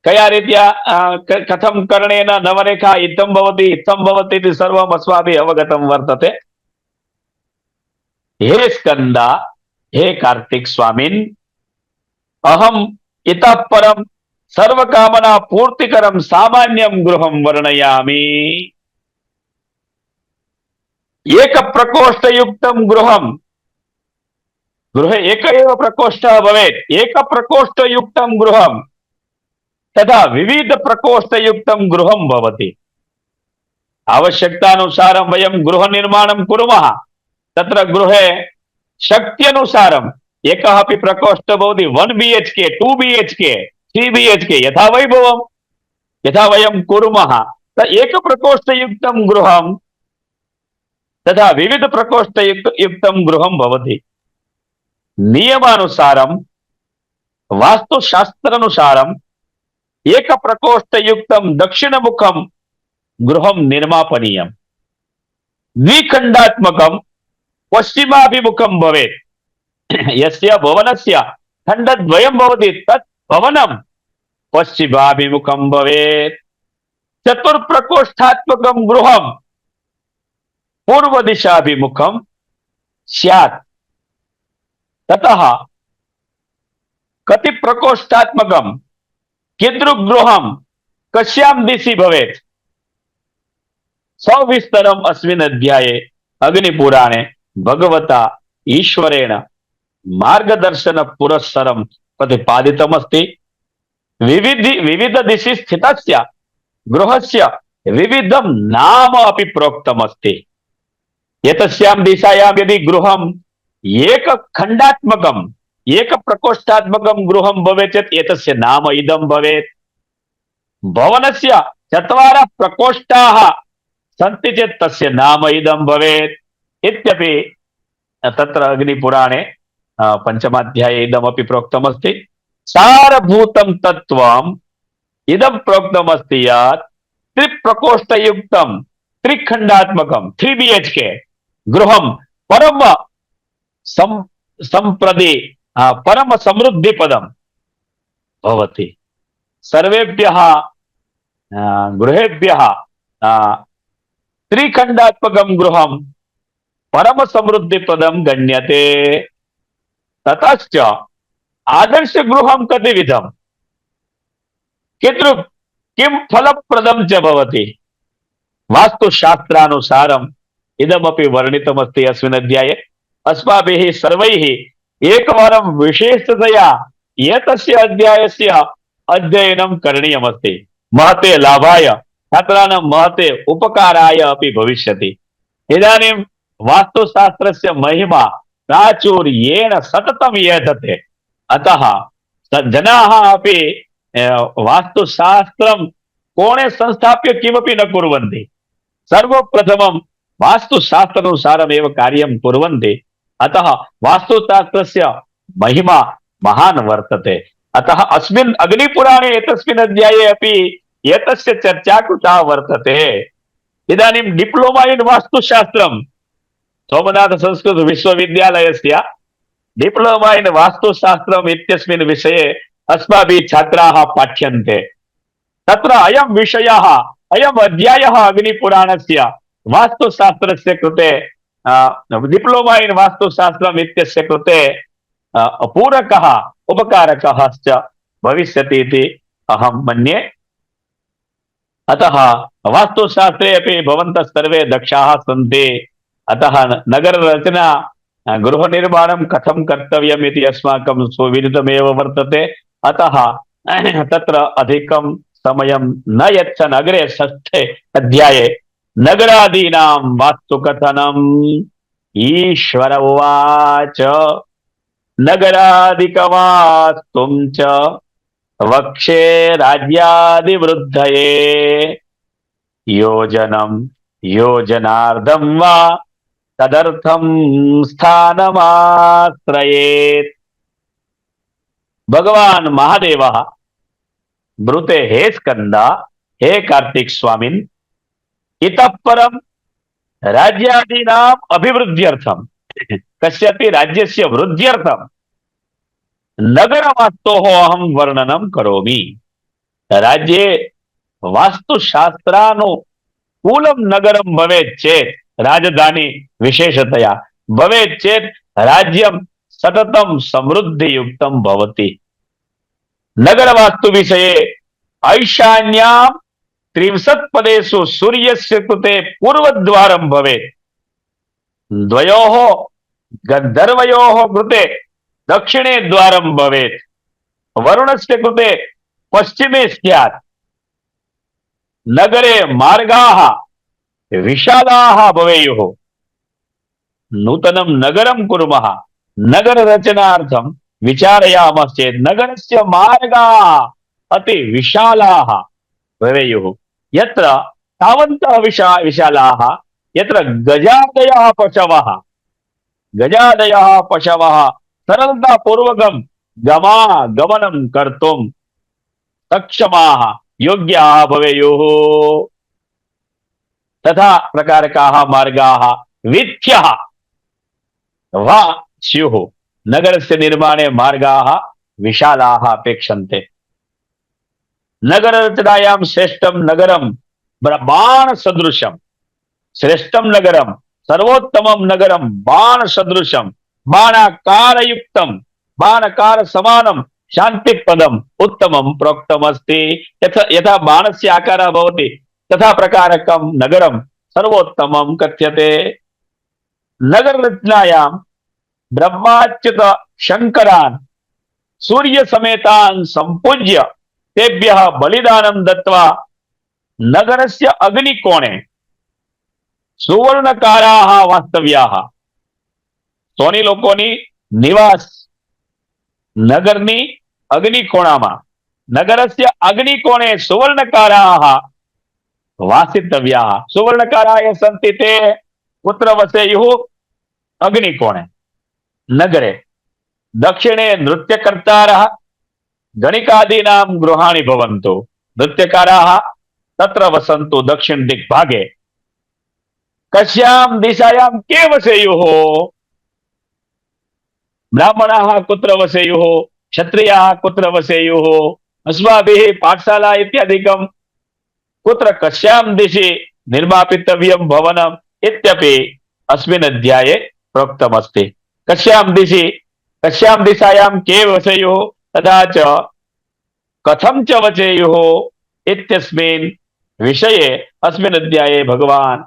कया रीत्या कथं करणेन नवरेखा इत्थं भवति इत्थं भवति इति सर्वम् अस्माभिः अवगतं वर्तते। हे स्कंदा, हे कार्तिक स्वामिन्, अहम् इतः परं सर्वकामना पूर्तिकरं सामान्यं गृहं वर्णयामि। एकप्रकोष्ठयुक्तं गृहं, गृहे एक एव प्रकोष्ठः भवेत्। एकप्रकोष्ठयुक्तं गृहं तथा विविध प्रकोष्ठयुक्तं गृहं भवति। आवश्यकतानुसारं वयं गृहनिर्माणं कुर्मः। तत्र गृहे शक्त्यनुसारम् एकः अपि प्रकोष्ठः भवति 1 BHK, 2 BHK, 3 BHK यथा वैभवं यथा वयं कुर्मः। एकप्रकोष्ठयुक्तं गृहं तथा विविध प्रकोष्ठयुक्तं गृहं भवति। नियमानुसारं वास्तुशास्त्रानुसारम् एकप्रकोष्ठयुक्तं दक्षिणमुखं गृहं निर्मापनीयम्। द्विखण्डात्मकं पश्चिमाभिमुखं भवेत्। यस्य भवनस्य खण्डद्वयं भवति तत् भवनं पश्चिमाभिमुखं भवेत्। चतुर्प्रकोष्ठात्मकं गृहं पूर्वदिशाभिमुखं स्यात्। ततः कति प्रकोष्ठात्मकं कीदृग्गृहं कस्यां दिशि भवेत् सविस्तरम् अस्मिन् अध्याये अग्निपुराणे भगवता ईश्वरेण मार्गदर्शन पुरस्सरं प्रतिपादितमस्ति। विविध दिशि स्थितस्य गृहस्य विविधं नाम अपि प्रोक्तमस्ति। एतस्यां दिशायां यदि गृहम् एकखण्डात्मकं एक प्रकोष्ठात्मकं गृहं भवेत् चेत् एतस्य नाम इदं भवेत्। भवनस्य चत्वारः प्रकोष्ठाः सन्ति चेत् तस्य नाम इदं भवेत् इत्यपि तत्र अग्निपुराणे पञ्चमाध्याये इदमपि प्रोक्तमस्ति। सारभूतं तत्त्वम् इदं प्रोक्तमस्ति यत् त्रिप्रकोष्ठयुक्तं त्रिखण्डात्मकं 3 BHK गृहं परम संप्रति परम समृद्धिपदं भवति। सर्वेभ्यः गृहेभ्यः त्रिखण्डात्मकं गृहं परम समृद्धिपदं गण्यते। ततश्च आदर्श गृहं कतिविधम् किं फलप्रदं च भवति वास्तुशास्त्रानुसारम् इदमपि वर्णितमस्ति अस्मिन् अध्याये। अस्माभिः सर्वैः एकवारं विशेषतया एतस्य अध्यायस्य अध्ययनं करणीयमस्ति। महते लाभाय छात्राणां महते उपकाराय अपि भविष्यति। इदानीं वास्तुशास्त्रस्य महिमा प्राचुर्येण सततं यतते। अतः जनाः अपि वास्तुशास्त्रं कोणे संस्थाप्य किमपि न कुर्वन्ति। सर्वप्रथमं वास्तुशास्त्रानुसारमेव कार्यं कुर्वन्ति। अतः वास्तुशास्त्रस्य महिमा महान् वर्तते। अतः अस्मिन् अग्निपुराणे एतस्मिन् अध्याये अपि एतस्य चर्चा कृता वर्तते। इदानीं डिप्लोमा इन् वास्तुशास्त्रं सोमनाथ संस्कृत विश्वविद्यालयस्य डिप्लोमा इन् वास्तुशास्त्रम् इत्यस्मिन् विषये अस्माभिः छात्राः पाठ्यन्ते। तत्र अयं विषयः अयम् अध्यायः अग्निपुराणस्य वास्तुशास्त्रस्य कृते डिप्लोमा इन् वास्तुशास्त्रम् इत्यस्य कृते पूरकः उपकारकः च भविष्यति इति अहं मन्ये। अतः वास्तुशास्त्रे अपि भवन्तः सर्वे दक्षाः सन्ति। अतः नगररचना गृहनिर्माणं कथं कर्तव्यम् इति अस्माकं सुविदितमेव वर्तते। अतः तत्र अधिकं समयं न यच्छन् अग्रे 6 अध्याये नगरादीनां वास्तुकथनम् ईश्वर उवाच नगरादिकवास्तुं च वक्षे राज्यादिवृद्धये योजनं योजनार्धं वा तदर्थं स्थानमाश्रयेत्। भगवान महादेवः ब्रूते हे स्कंद हे कार्तिक स्वामिन् इतः परं राज्यादीनाम् अभिवृद्ध्यर्थं कस्यापि राज्यस्य वृद्ध्यर्थं नगरवास्तोः अहं वर्णनं करोमि। राज्ये वास्तुशास्त्रानुकूलं नगरं भवेत् चेत् राजधानी विशेषतया भवेत् चेत् राज्यं सततं समृद्धियुक्तं भवति। नगरवास्तु विषये ऐशान्यां 30 पदेषु सूर्यस्य कृते पूर्वद्वारं भवेत्। द्वयोः गन्धर्वयोः कृते दक्षिणे द्वारं भवेत्। वरुणस्य कृते पश्चिमे स्यात्। नगरे मार्गाः विशालाः भवेयुः। नूतनं नगरं कुर्मः। नगररचनार्थं विचारयामश्चेत् नगरस्य मार्गाः अति विशालाः भवेयुः। यत्र तावन्तः विशालाः यत्र गजादयः पशवः सरलतापूर्वकं गमनं कर्तुं सक्षमाः योग्याः भवेयुः। तथा प्रकारकाः मार्गाः वीथ्यः वा स्युः। नगरस्य निर्माणे मार्गाः विशालाः अपेक्षन्ते। नगररचनायां श्रेष्ठं नगरं बाणसदृशं। श्रेष्ठं नगरं सर्वोत्तमं नगरं बाणसदृशं बाणाकारयुक्तं बाणकार समानं शान्तिपदम् उत्तमं प्रोक्तमस्ति। यथा बाणस्य आकारः भवति तथा प्रकारकं नगरं सर्वोत्तमं कथ्यते। नगररचनायां ब्रह्माच्युत शंकरान् सूर्य समेतान् संपूज्य तेभ्यः बलिदानं दत्वा नगरस्य अग्निकोणे सुवर्णकाराः वास्तव्याः। सोनी लोकोनी निवास नगरनी अग्निकोणामा नगरस्य अग्निकोणे सुवर्णकाराः वासितव्याः सुवर्णकाराः सन्ति ते कुत्र वसेयुः अग्निकोणे नगरे दक्षिणे नृत्यकर्तारः गणिकादीनां गृहाणि भवन्तु नृत्यकाराः तत्र वसन्तु दक्षिण दिग्भागे कस्यां दिशायां के वसेयुः ब्राह्मणाः कुत्र वसेयुः क्षत्रियाः कुत्र वसेयुः अस्माभिः पाठशाला इत्यादिकं कुत्र कस्यां दिशि निर्मापितव्यं भवनम् इत्यपि अस्मिन् अध्याये प्रोक्तमस्ति कस्यां दिशि कस्यां दिशायां के वसेयुः तथा च कथं च वसेयुः इत्यस्मिन् विषये अस्मिन् अध्याये भगवान्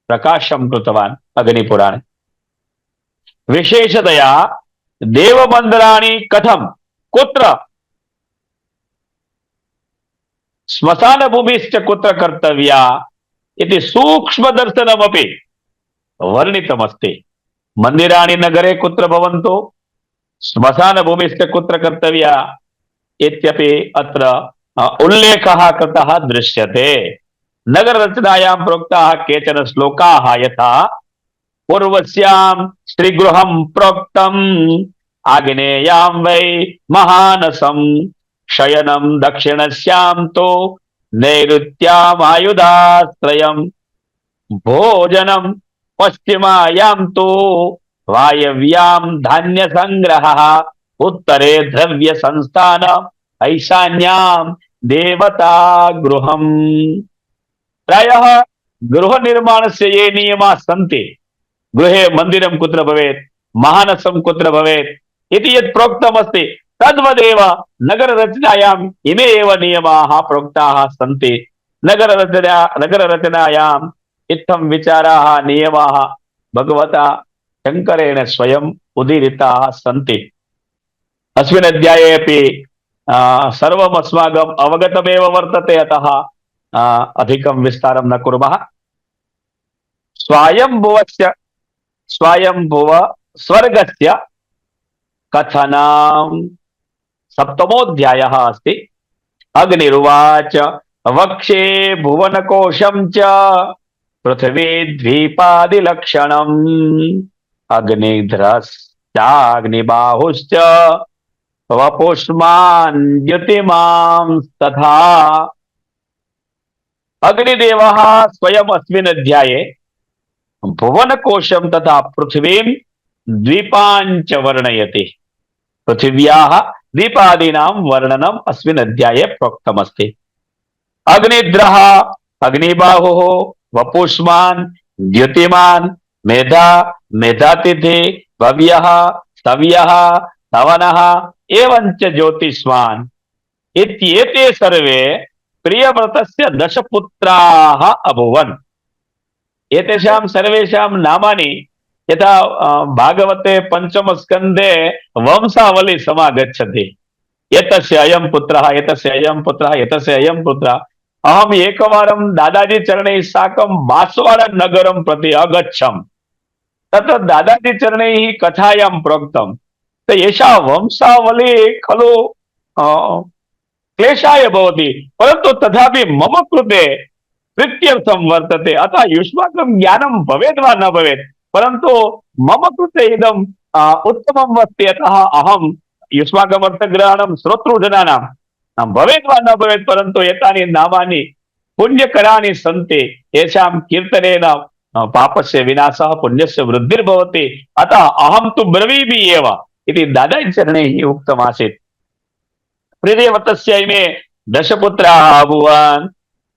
प्रकाशं कृतवान् अग्निपुराणे विशेषतया देवमन्दिराणि कथं कुत्र श्मशानभूमिश्च कुत्र कर्तव्या इति सूक्ष्मदर्शनमपि वर्णितमस्ति मन्दिराणि नगरे कुत्र भवन्तु श्मशानभूमिश्च कुत्र कर्तव्या इत्यपि अत्र उल्लेखः कृतः दृश्यते नगररचनायां प्रोक्ताः केचन श्लोकाः यथा पूर्वस्यां स्त्रीगृहं प्रोक्तम् आग्नेयां वै महानसं शयनं दक्षिणस्यां तो नैऋत्यामायुधाश्रयम् भोजनं पश्चिमायां तो वायव्यां धान्य संग्रहः उत्तरे द्रव्य संस्थान ईशान्यां देवता गृहम् प्रायः गृह निर्माणस्य ये नियमाः सन्ति गृहे मन्दिरं कुत्र भवेत् महानसं कुत्र भवेत् इति यत् प्रोक्तमस्ति तद्वदेव नगररचनायाम् इमे एव नियमाः प्रोक्ताः सन्ति नगररचनायाम् इत्थं विचाराः नियमाः भगवता शङ्करेण स्वयम् उदीरिताः सन्ति अस्मिन् अध्याये अपि सर्वम् अस्माकम् अवगतमेव वर्तते अतः अधिकं विस्तारं न कुर्मः स्वायम्भुव स्वर्गस्य कथनम् सप्तमोऽध्यायः अस्ति अग्निरुवाच वक्षे भुवनकोशं च पृथिवीद्वीपादिलक्षणम् अग्निध्रश्चाग्निबाहुश्च वपुष्मान् द्युतिमांस्तथा अग्निदेवः स्वयम् अस्मिन् अध्याये भुवनकोशं तथा पृथिवीं द्वीपाञ्च वर्णयति पृथिव्याः द्वीपादीनां वर्णनम् अस्मिन् अध्याये प्रोक्तमस्ति अग्निद्रः अग्निबाहुः वपुष्मान् द्युतिमान् मेधा मेधातिथि भव्यः स्तव्यः स्तवनः एवञ्च ज्योतिष्मान् इत्येते सर्वे प्रियव्रतस्य दशपुत्राः अभूवन् एतेषां सर्वेषां नामानि यथा भागवते पंचमस्कन्धे वंशावली समागच्छति एतस्य अयं पुत्रः एतस्य अयं पुत्रः एतस्य अयं पुत्रः अहम् एकवारं दादाजी चरणैः साकं बांसवाड़ा नगरं प्रति अगच्छम् तत्र दादाजी चरणैः कथायां प्रोक्तं एषा वंशावली खलु क्लेशाय भवति परन्तु तथापि मम कृते प्रीत्यर्थं वर्तते अतः युष्माकं ज्ञानं भवेत् वा न भवेत् परन्तु मम कृते इदम् उत्तमम् अस्ति अतः अहं युष्माकम् अर्थग्रहणं श्रोतृजनानां भवेत् वा न भवेत् परन्तु एतानि नामानि पुण्यकराणि सन्ति येषां कीर्तनेन पापस्य विनाशः पुण्यस्य वृद्धिर्भवति अतः अहं तु ब्रवीमि एव इति दादाजी चरणैः उक्तमासीत् प्रियव्रतस्य इमे दशपुत्राः अभूवन्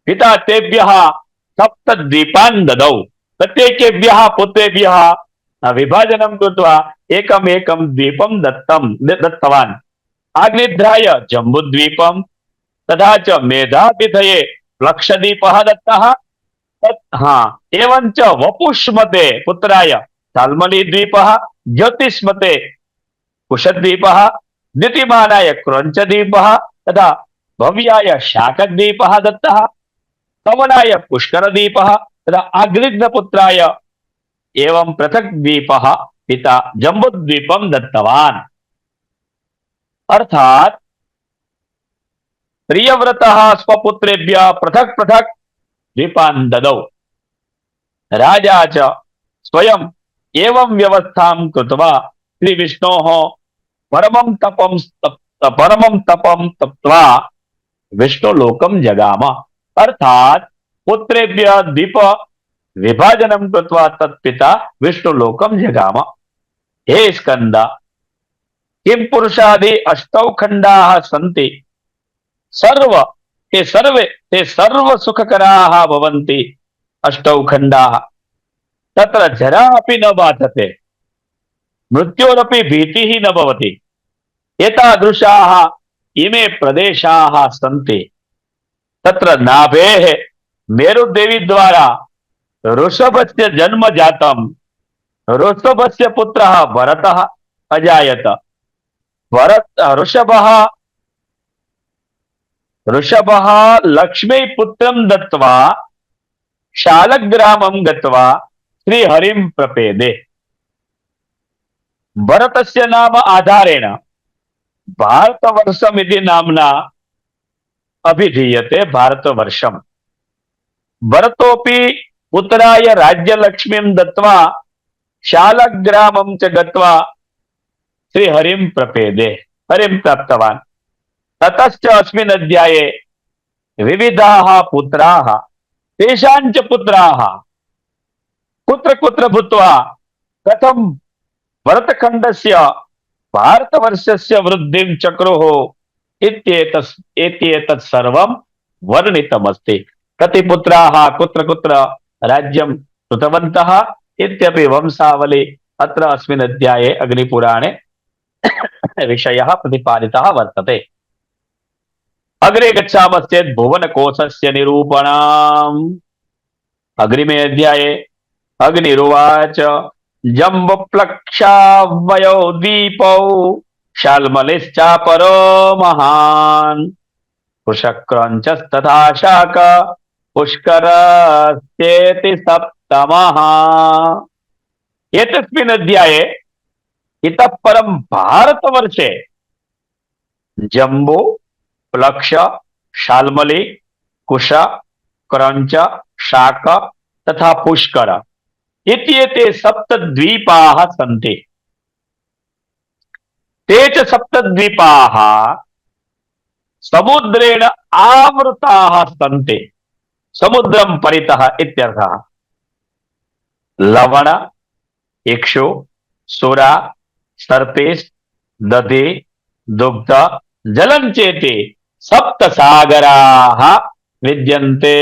पिता तेभ्यः सप्तद्वीपान् ददौ प्रत्येकेभ्यः पुत्रेभ्यः विभाजनं कृत्वा एकम् एकं द्वीपं दत्तवान् अग्निध्राय जम्बुद्वीपं तथा च मेधातिथये लक्षद्वीपः दत्तः एवञ्च वपुष्मते पुत्राय साल्मलीद्वीपः ज्योतिष्मते कुशद्वीपः द्युतिमानाय क्रौञ्चद्वीपः तथा भव्याय शाकद्वीपः दत्तः स्तवनाय पुष्करद्वीपः तथा अग्निघ्नपुत्राय एवं पृथक् द्वीपः पिता जम्बुद्वीपं दत्तवान् अर्थात प्रियव्रतः स्वपुत्रेभ्यः पृथक् पृथक् द्वीपान् ददौ। राजा च स्वयं एवं व्यवस्थां कृत्वा श्रीविष्णोः परमं तपं तप्त्वा विष्णुलोकं जगाम। अर्थात पुत्रेभ्यः द्वीप विभाजनं कृत्वा तत्पिता विष्णुलोकं जगाम। हे स्कंद, किं पुरुषादि अष्टौ खंडाः सन्ति, ते सर्व सुखकराः भवन्ति। अष्टौ खंडाः, तत्र जरा अपि न बाधते, मृत्योरपि भीतिः न भवति। एतादृशाः इमे प्रदेशाः सन्ति। तत्र नाभेः मेरुदेवी द्वारा ऋषभस्य जन्म जातम्। ऋषभस्य पुत्रः भरतः अजायत। ऋषभः लक्ष्मी पुत्रं दत्त्वा शालग्रामं गत्वा श्रीहरिं प्रपेदे। भरतस्य नाम आधारेण भारतवर्षमिति नाम्ना अभिधीयते। भारतवर्षम्। भरतोऽपि पुत्राय राज्यलक्ष्मीं दत्त्वा शालग्रामं च गत्वा श्रीहरिं प्रपेदे, हरिं प्राप्तवान्। ततश्च अस्मिन् अध्याये विविधाः पुत्राः, तेषाञ्च पुत्राः कुत्र कुत्र भूत्वा कथं भरतखण्डस्य भारतवर्षस्य वृद्धिं चक्रुः इत्येतत् सर्वं वर्णितमस्ति। कति पुत्राः कुत्र कुत्र राज्यं कृतवन्तः इत्यपि वंशावली अत्र अस्मिन् अध्याये अग्निपुराणे विषयः प्रतिपादितः वर्तते। अग्रे गच्छामश्चेत् भुवनकोशस्य निरूपणम्। अग्रिमे अध्याये अग्निरुवाच जम्बुप्लक्षावयो द्वीपौ शाल्मलिश्चापरो महान् कुशक्रञ्चस्तथा शाक पुष्करश्चेति सप्तमः। एतस्मिन् अध्याये इतः परं भारतवर्षे जम्बू, प्लक्ष, शाल्मली, कुश, क्रंच, शाक तथा पुष्कर इत्येते सप्तद्वीपाः सन्ति। ते च सप्तद्वीपाः समुद्रेण आवृताः सन्ति। समुद्रं परितः इत्यर्थः। लवण, इक्षु, सुरा, सर्पिष्ट, दधि, दुग्ध, जलं चेति सप्त सागराः विद्यन्ते।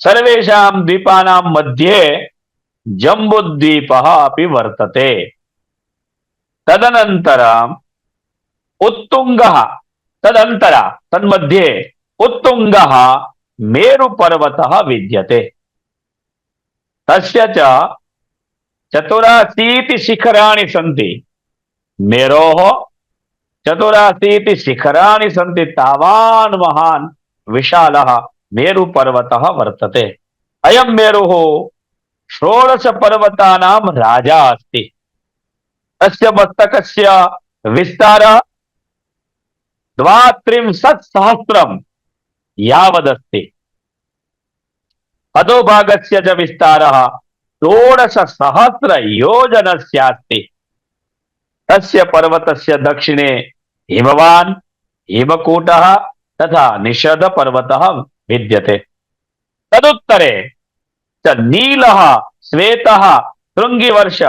सर्वेषां द्वीपानां मध्ये जम्बुद्वीपः अपि वर्तते। तदनन्तरम् उत्तुङ्गः, तन्मध्ये उत्तुङ्गः मेरुपर्वतः विद्यते। तस्य च 84 शिखराणि सन्ति। मेरोः 84 शिखराणि सन्ति। तावान् महान् विशालः मेरुपर्वतः वर्तते। अयं मेरुः 16 पर्वतानां राजा अस्ति। अस्य मस्तकस्य विस्तारः 32,000 यावदस्ति। अधोभागस्य च विस्तारः 16,000 योजनस्यास्ति। तस्य पर्वतस्य दक्षिणे हिमवान्, हिमकूटः तथा निषद पर्वतः विद्यते। तदुत्तरे च नीलः, श्वेतः, शृंगिवर्ष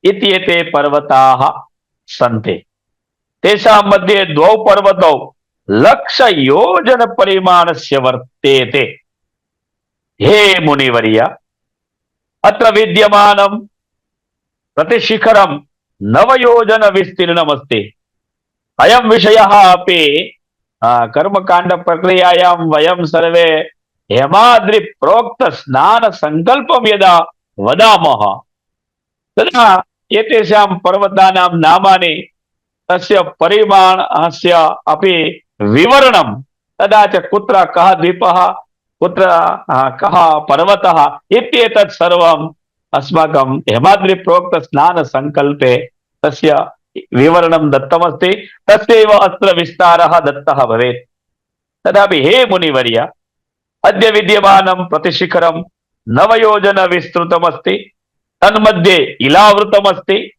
इत्येते पर्वताः सन्ति। तेषां मध्ये द्वौ पर्वतौ 1,00,000 योजन परिमाणस्य वर्तेते। हे मुनिवर्य, अत्र विद्यमानं प्रतिशिखरं 9 योजन विस्तीर्णमस्ति। अयं विषयः अपि कर्मकांड प्रक्रियायां वयं सर्वे हेमाद्रि प्रोक्त स्नान संकल्पं यदा वदामः तदा एतेषां पर्वतानां नामानि, तस्य परिमाणस्य अपि विवरणं, तदा च कुत्र कः द्वीपः, कुत्र कः पर्वतः इत्येतत् सर्वम् अस्माकं हेमाद्रि प्रोक्त स्नान संकल्पे तस्य विवरणं दत्तमस्ति, तस्यैव अत्र विस्तारः दत्तः भवेत्। तदापि हे मुनिवर्य, अद्य विद्यमानं प्रतिशिखरं नवयोजन विस्तृतमस्ति, तन्मध्ये इलावृतमस्ति,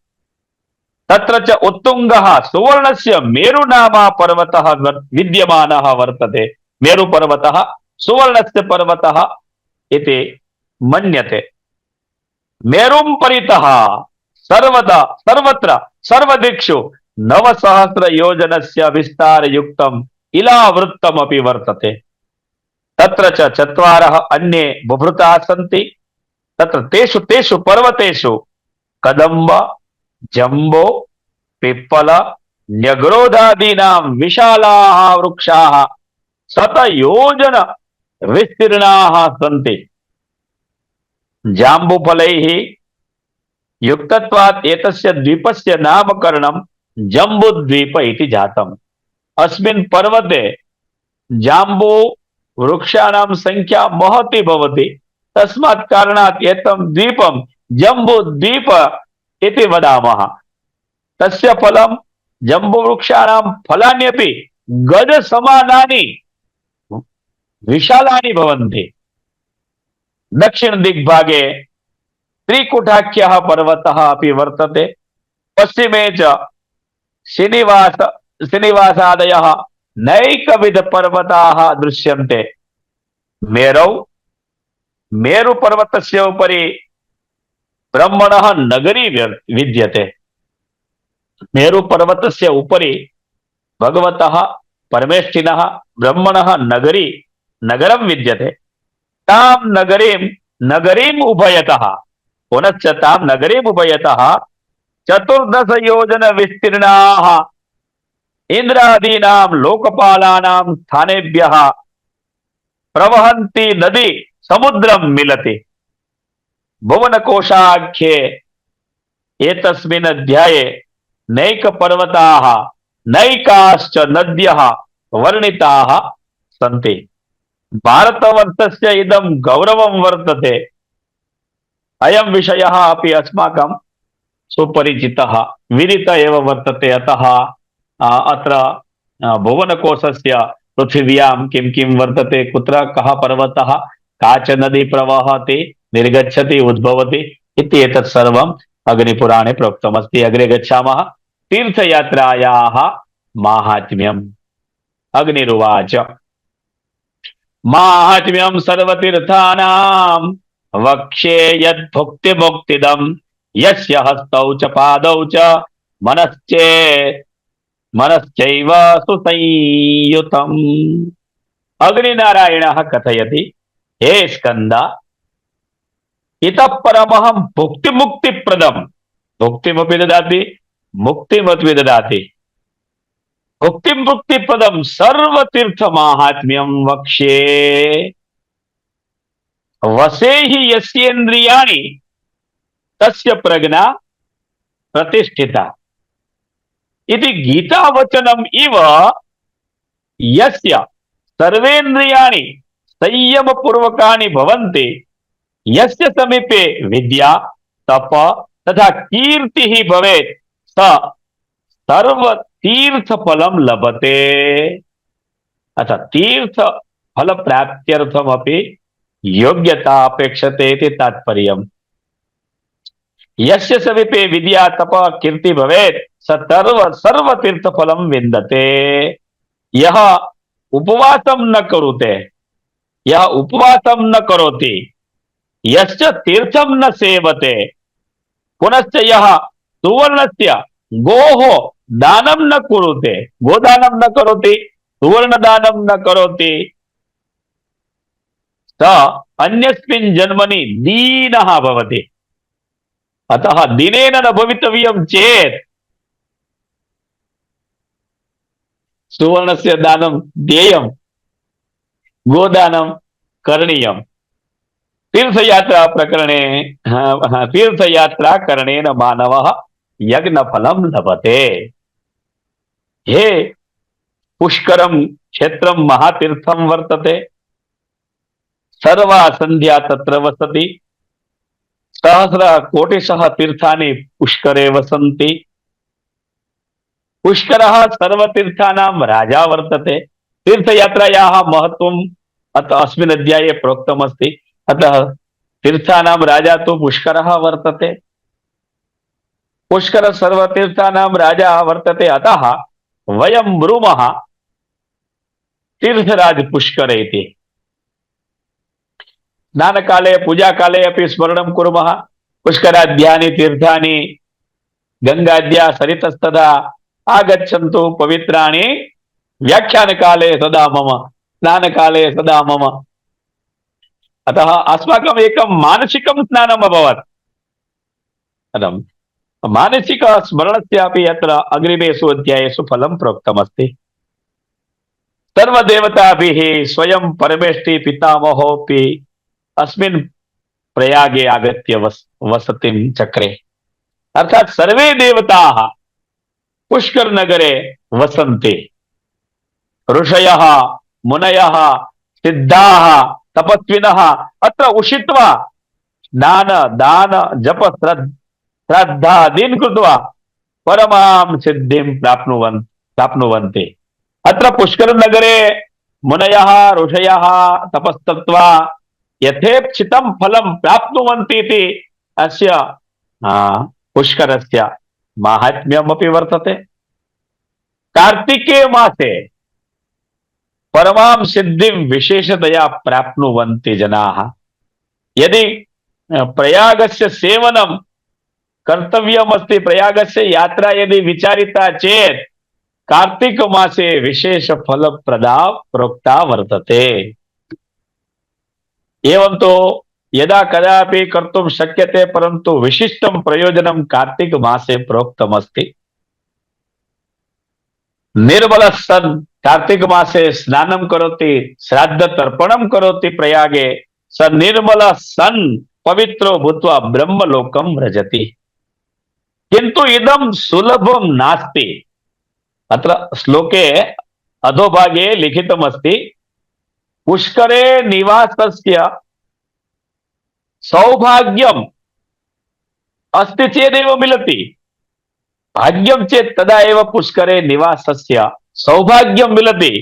तत्र च उत्तुङ्गः सुवर्णस्य मेरुनामा पर्वतः विद्यमानः वर्तते। मेरुपर्वतः सुवर्णस्य पर्वतः इति मन्यते। मेरुं परितः सर्वदा सर्वत्र सर्वदिक्षु 9,000 योजनस्य विस्तारयुक्तम् इलावृत्तमपि वर्तते। तत्र च 4 अन्ये बुभृताः सन्ति। तत्र तेषु तेषु पर्वतेषु कदम्ब, जम्बो, पिप्पल, न्यग्रोधादीनां विशालाः वृक्षाः 100 योजन विस्तीर्णाः सन्ति। जाम्बुफलैः युक्तत्वात् एतस्य द्वीपस्य नामकरणं जम्बुद्वीप इति जातम्। अस्मिन् पर्वते जाम्बू वृक्षाणां संख्या महती भवति, तस्मात् कारणात् एतं द्वीपं जम्बूद्वीप इति वदामः। तस्य फलं जम्बूवृक्षाणां फलान्यपि गजसमानानि विशालानि भवन्ति। दक्षिण दिग्भागे त्रिकुटाख्यः पर्वतः अपि वर्तते। पश्चिमे च श्रीनिवासादयः नैकविध पर्वताः दृश्यन्ते। मेरौ मेरुपर्वतस्य उपरि ब्रह्मणः नगरी विद्यते। मेरुपर्वतस्य उपरि भगवतः परमेष्ठिनः ब्रह्मणः नगरं विद्यते। तां नगरीम् उभयतः पुनश्च तां नगरीम् उभयतः 14 योजन विस्तीर्णाः इंद्रादीनां लोकपालानां स्थानेभ्यः प्रवहन्ती नदी समुद्रं मिलति। भुवनकोशाख्ये एतस्मिन् अध्याये नैकपर्वताः नैकाश्च नद्यः वर्णिताः सन्ति। भारतवर्षस्य इदं गौरवं वर्तते। अयं विषयः अपि अस्माकं सुपरिचितः विदित एव वर्तते। अतः अत्र भुवनकोशस्य पृथिव्यां किं किं वर्तते, कुत्र कः पर्वतः, काच नदी प्रवहति, निर्गच्छति, उद्भवति इति एतत् सर्वम् अग्निपुराणे प्रोक्तमस्ति। अग्रे गच्छामः। तीर्थयात्रायाः माहात्म्यम्। अग्निरुवाच माहात्म्यं सर्वतीर्थानां वक्ष्ये यद्भुक्तिमुक्तिदं यस्य हस्तौ च पादौ च मनश्चैव सुसंयुतम्। अग्निनारायणः कथयति, हे स्कंद, इतः परमहं भुक्तिमुक्तिप्रदं, भुक्तिमपि ददाति मुक्तिमपि ददाति, भुक्तिमुक्तिप्रदं सर्वतीर्थमाहात्म्यं वक्ष्ये। वसेहि यस्येन्द्रियाणि तस्य प्रज्ञा प्रतिष्ठिता इति गीतावचनम् इव यस्य सर्वेन्द्रियाणि संयमपूर्वकानि भवन्ति, यस्य समीपे विद्या तप तथा कीर्तिः भवेत्, स सर्वतीर्थफलं लभते। अतः तीर्थफलप्राप्त्यर्थमपि योग्यता अपेक्षते इति तात्पर्यम्। यस्य समीपे विद्या तप कीर्ति भवेत्, स सर्वतीर्थफलं विन्दते। यः उपवासं न कुरुते, यः उपवासं न करोति, यश्च तीर्थं न सेवते, पुनश्च यः सुवर्णस्य गोः दानं न कुरुते, गोदानं न करोति, सुवर्णदानं न करोति, स अन्यस्मिन् जन्मनि दीनः भवति। अतः दिनेन न भवितव्यं चेत् सुवर्णस्य दानं देयं, गोदानं करणीयम्। तीर्थयात्रा प्रकरणे तीर्थयात्रा करणेन मानवः यज्ञफलं लभते। हे पुष्करं क्षेत्रं महातीर्थं वर्तते। सर्वा संध्या तत्र वसति। सहस्र कोटिशः तीर्थानि पुष्करे वसन्ति। पुष्करः सर्वतीर्थानां राजा वर्तते। तीर्थयात्रायाः महत्त्वम् अस्मिन् अध्याये प्रोक्तमस्ति। अतः तीर्थानां राजा तु पुष्करः वर्तते। पुष्कर सर्वतीर्थानां राजा वर्तते, अतः वयं ब्रूमः तीर्थराज पुष्कर इति। स्नानकाले पूजाकाले अपि स्मरणं कुर्मः। पुष्कराद्यानि तीर्थानि गंगाद्या सरितस्तदा आगच्छन्तु पवित्राणि, व्याख्यानकाले सदा मम, स्नानकाले सदा मम। अतः अस्माकम् एकं मानसिकं स्नानम् अभवत्। मानसिक स्मरणस्यापि अत्र अग्रिमेषु अध्यायेषु फलं प्रोक्तमस्ति। सर्वदेवताभिः स्वयं परमेष्टि पितामहोऽपि अस्मिन् प्रयागे आगत्य वसतिं चक्रे। अर्थात सर्वे देवताः पुष्कर नगरे वसन्ति। ऋषयः, मुनयः, सिद्धाः, तपस्विनः अत्र उषित्वा स्नान दान जप श्रद्धादीन् कृत्वा परमां सिद्धिं प्राप्नुवन्ति। अत्र पुष्कर नगरे मुनयः ऋषयः तपस्तत्वा यथेच्छितं फलं प्राप्नुवन्ति इति अस्य पुष्करस्य माहात्म्यमपि वर्तते। कार्तिके मासे परमां सिद्धिं विशेषतया प्राप्नुवन्ति जनाः। यदि प्रयागस्य सेवनं कर्तव्यमस्ति, प्रयागस्य यात्रा यदि विचारिता चेत् कार्तिक मासे विशेष फलप्रदा प्रोक्ता वर्तते। एवं तो यदा कदापि कर्तुं शक्यते, परन्तु विशिष्टं प्रयोजनं कार्तिक मासे प्रोक्तमस्ति। निर्मल सन् कार्तिक मासे स्नानं करोति, श्राद्ध तर्पणं करोति प्रयागे, स निर्मल सन् पवित्रो भूत्वा ब्रह्मलोकं व्रजति। किन्तु इदं सुलभं नास्ति। अत्र श्लोके अधोभागे लिखितमस्ति, पुष्करे निवासस्य सौभाग्यम् अस्ति चेदेव मिलति। भाग्यं चेत् तदा एव पुष्करे निवासस्य सौभाग्यं मिलति।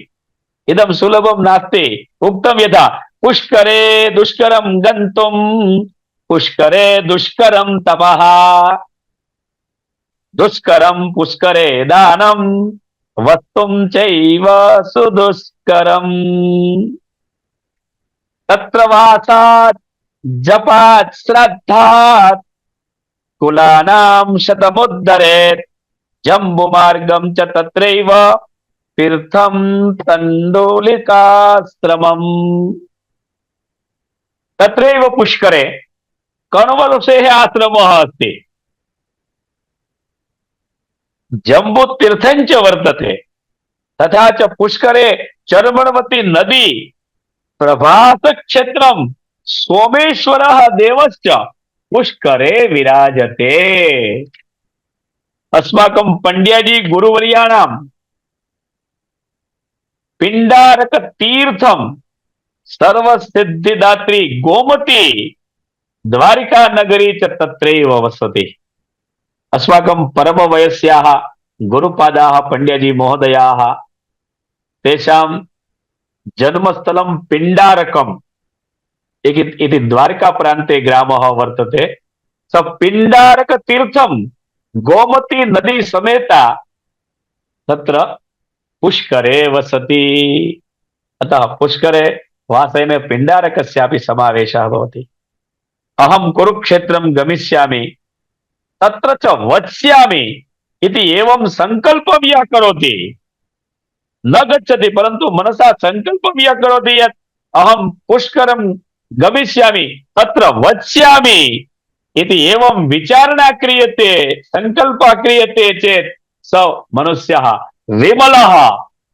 इदं सुलभं नास्ति। उक्तं यथा पुष्करे दुष्करं गन्तुं, पुष्करे दुष्करं तपः, दुष्करं पुष्करे दानं, वस्तुं चैव सुदुष्करम्। तत्र वासात् जपात् श्रद्धात् कुलानां शतमुद्धरेत्, जम्बुमार्गं च तत्रैव तीर्थं तण्डुलिकाश्रमम्। तत्रैव पुष्करे कण्वऋषेः आश्रमः अस्ति। जम्बुतीर्थं च वर्तते। तथा च पुष्करे चर्मणवती नदी, प्रभासक्षेत्रं, सोमेश्वरः देवश्च पुष्करे विराजते। अस्माकं पंड्याजी गुरुवर्याणां पिंडारक तीर्थं सर्वसिद्धिदात्री गोमती द्वारिका नगरी च तत्रैव वसति। अस्माकं परमवयस्याः गुरुपादाः पंड्याजी महोदयाः, तेषां जन्मस्थलं पिंडारकम् इति द्वारका प्रान्ते ग्रामः वर्तते। स पिंडारक तीर्थं गोमती नदी समेता तत्र पुष्करे वसति। अतः पुष्करे वासेन पिंडारकस्यापि समावेशः भवति। अहं कुरुक्षेत्रं गमिष्यामि, तत्र च वत्स्यामि इति एवं संकल्पं यः करोति, न गच्छति परन्तु मनसा संकल्पं यः करोति यत् अहं पुष्करं गमिष्यामि, तत्र वत्स्यामि इति एवं विचारणा क्रियते, संकल्पः क्रियते चेत् स मनुष्यः विमलः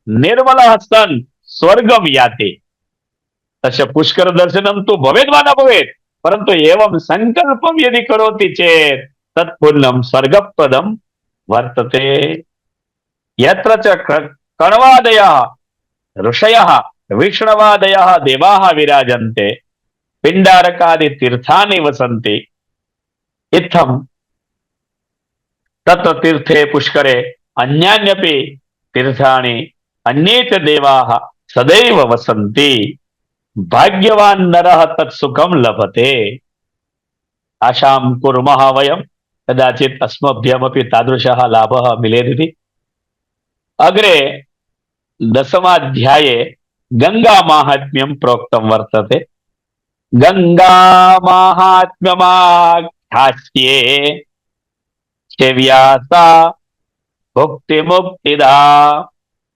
निर्मलः सन् स्वर्गं याति। तस्य पुष्कर दर्शनं तु भवेद् वा न भवेत्, परन्तु एवं संकल्पं यदि करोति चेत् तत्पुण्यं स्वर्गप्रदं वर्तते। यत्र च कण्वादयः ऋषयः विष्णवादयः देवाः विराजन्ते, पिंडारकादि तीर्थानि वसन्ति। इत्थं तत्र तीर्थे पुष्करे अन्यान्यपि तीर्थानि अन्ये च देवाः सदैव वसन्ति। भाग्यवान् नरः तत्सुखं लभते। आशां कुर्मः वयं कदाचित् अस्मभ्यमपि तादृशः लाभः मिलेदिति। अग्रे दशमाध्याये गंगा माहात्म्यं प्रोक्तं वर्तते। गंगा माहात्म्यमाख्यास्ये व्यासा भुक्ति मुक्तिदा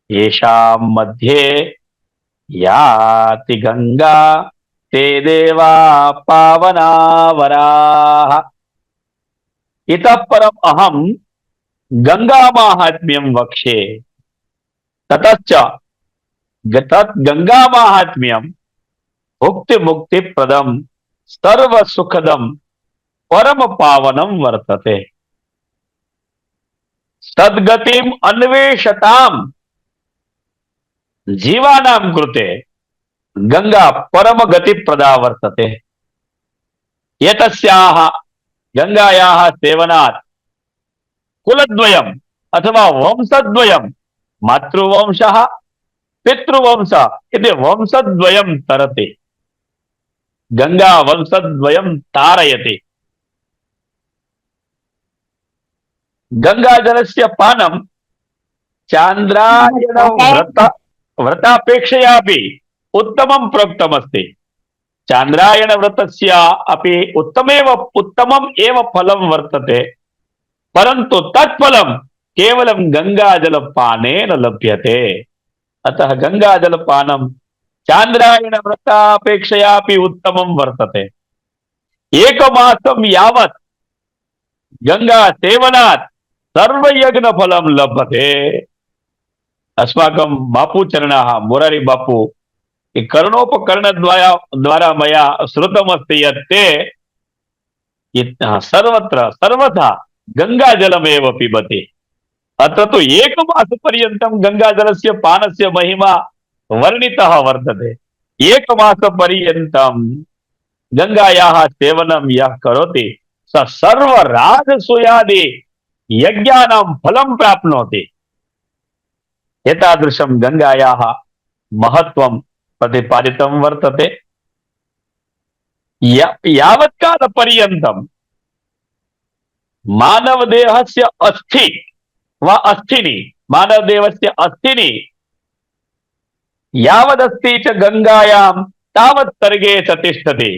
येषां मध्ये याति गंगा ते देवा पावनावराः। इतः परम अहम गंगा माहात्म्यं वक्ष्ये। ततश्च तत् गंगा माहात्म्यं भुक्ति मुक्ति प्रदम सर्व सुखदम परम पावनम वर्तते। तद्गतिम अन्वेषताम जीवानां कृते गंगा परम गति प्रदा वर्तते। एतस्याः गंगायाः सेवनात् कुलद्वयम् अथवा वंशद्वयम् मातृवंशः पितृवंश इति वंशद्वयं तरति। गंगा वंशद्वयं तारयति। गंगाजलस्य पानं चान्द्रायण व्रतापेक्षयापि उत्तमं प्रोक्तमस्ति। चान्द्रायण व्रतस्य अपि उत्तमम् एव फलं वर्तते, परन्तु तत्फलं केवलं गंगाजलपानेन लभ्यते। अतः गंगाजलपानं चान्द्रायण व्रतापेक्षयापि उत्तमं वर्तते। एकमासं यावत् गंगा सेवनात् सर्वयज्ञफलं लभते। अस्माकं बापू चरणाः मुरारी बापू कर्णोपकर्ण द्वारा मया श्रुतमस्ति यत् ते सर्वत्र सर्वथा गंगाजलमेव पिबति। अत्र तु एकमासपर्यन्तं गंगाजलस्य पानस्य महिमा वर्णितः वर्तते। एकमासपर्यन्तं गंगायाः सेवनं यः करोति स सर्वराजसूयादि यज्ञानां फलं प्राप्नोति। एतादृशं गंगायाः महत्त्वं प्रतिपादितं वर्तते। यावत्कालपर्यन्तं मानवदेहस्य अस्थि वा अस्थिनि मानवदेहस्य अस्थिनि यावदस्ति च गंगायां तावत् सर्गे च तिष्ठति।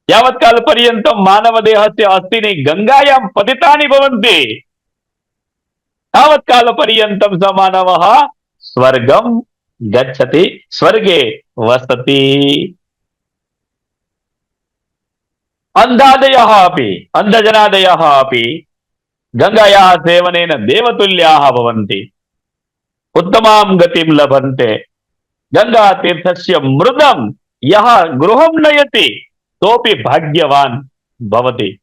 यावत्कालपर्यन्तं मानवदेहस्य अस्थिनि गंगायां पतितानि भवन्ति तावत्कालपर्यन्तं स मानवः स्वर्गं गच्छति, स्वर्गे वसति। अंधजनादयः अपि गंगायाः सेवनेन देवतुल्याः भवन्ति, उत्तमां गतिं लभन्ते। गंगातीर्थस्य मृदं यः गृहं नयति तोपि भाग्यवान् भवति।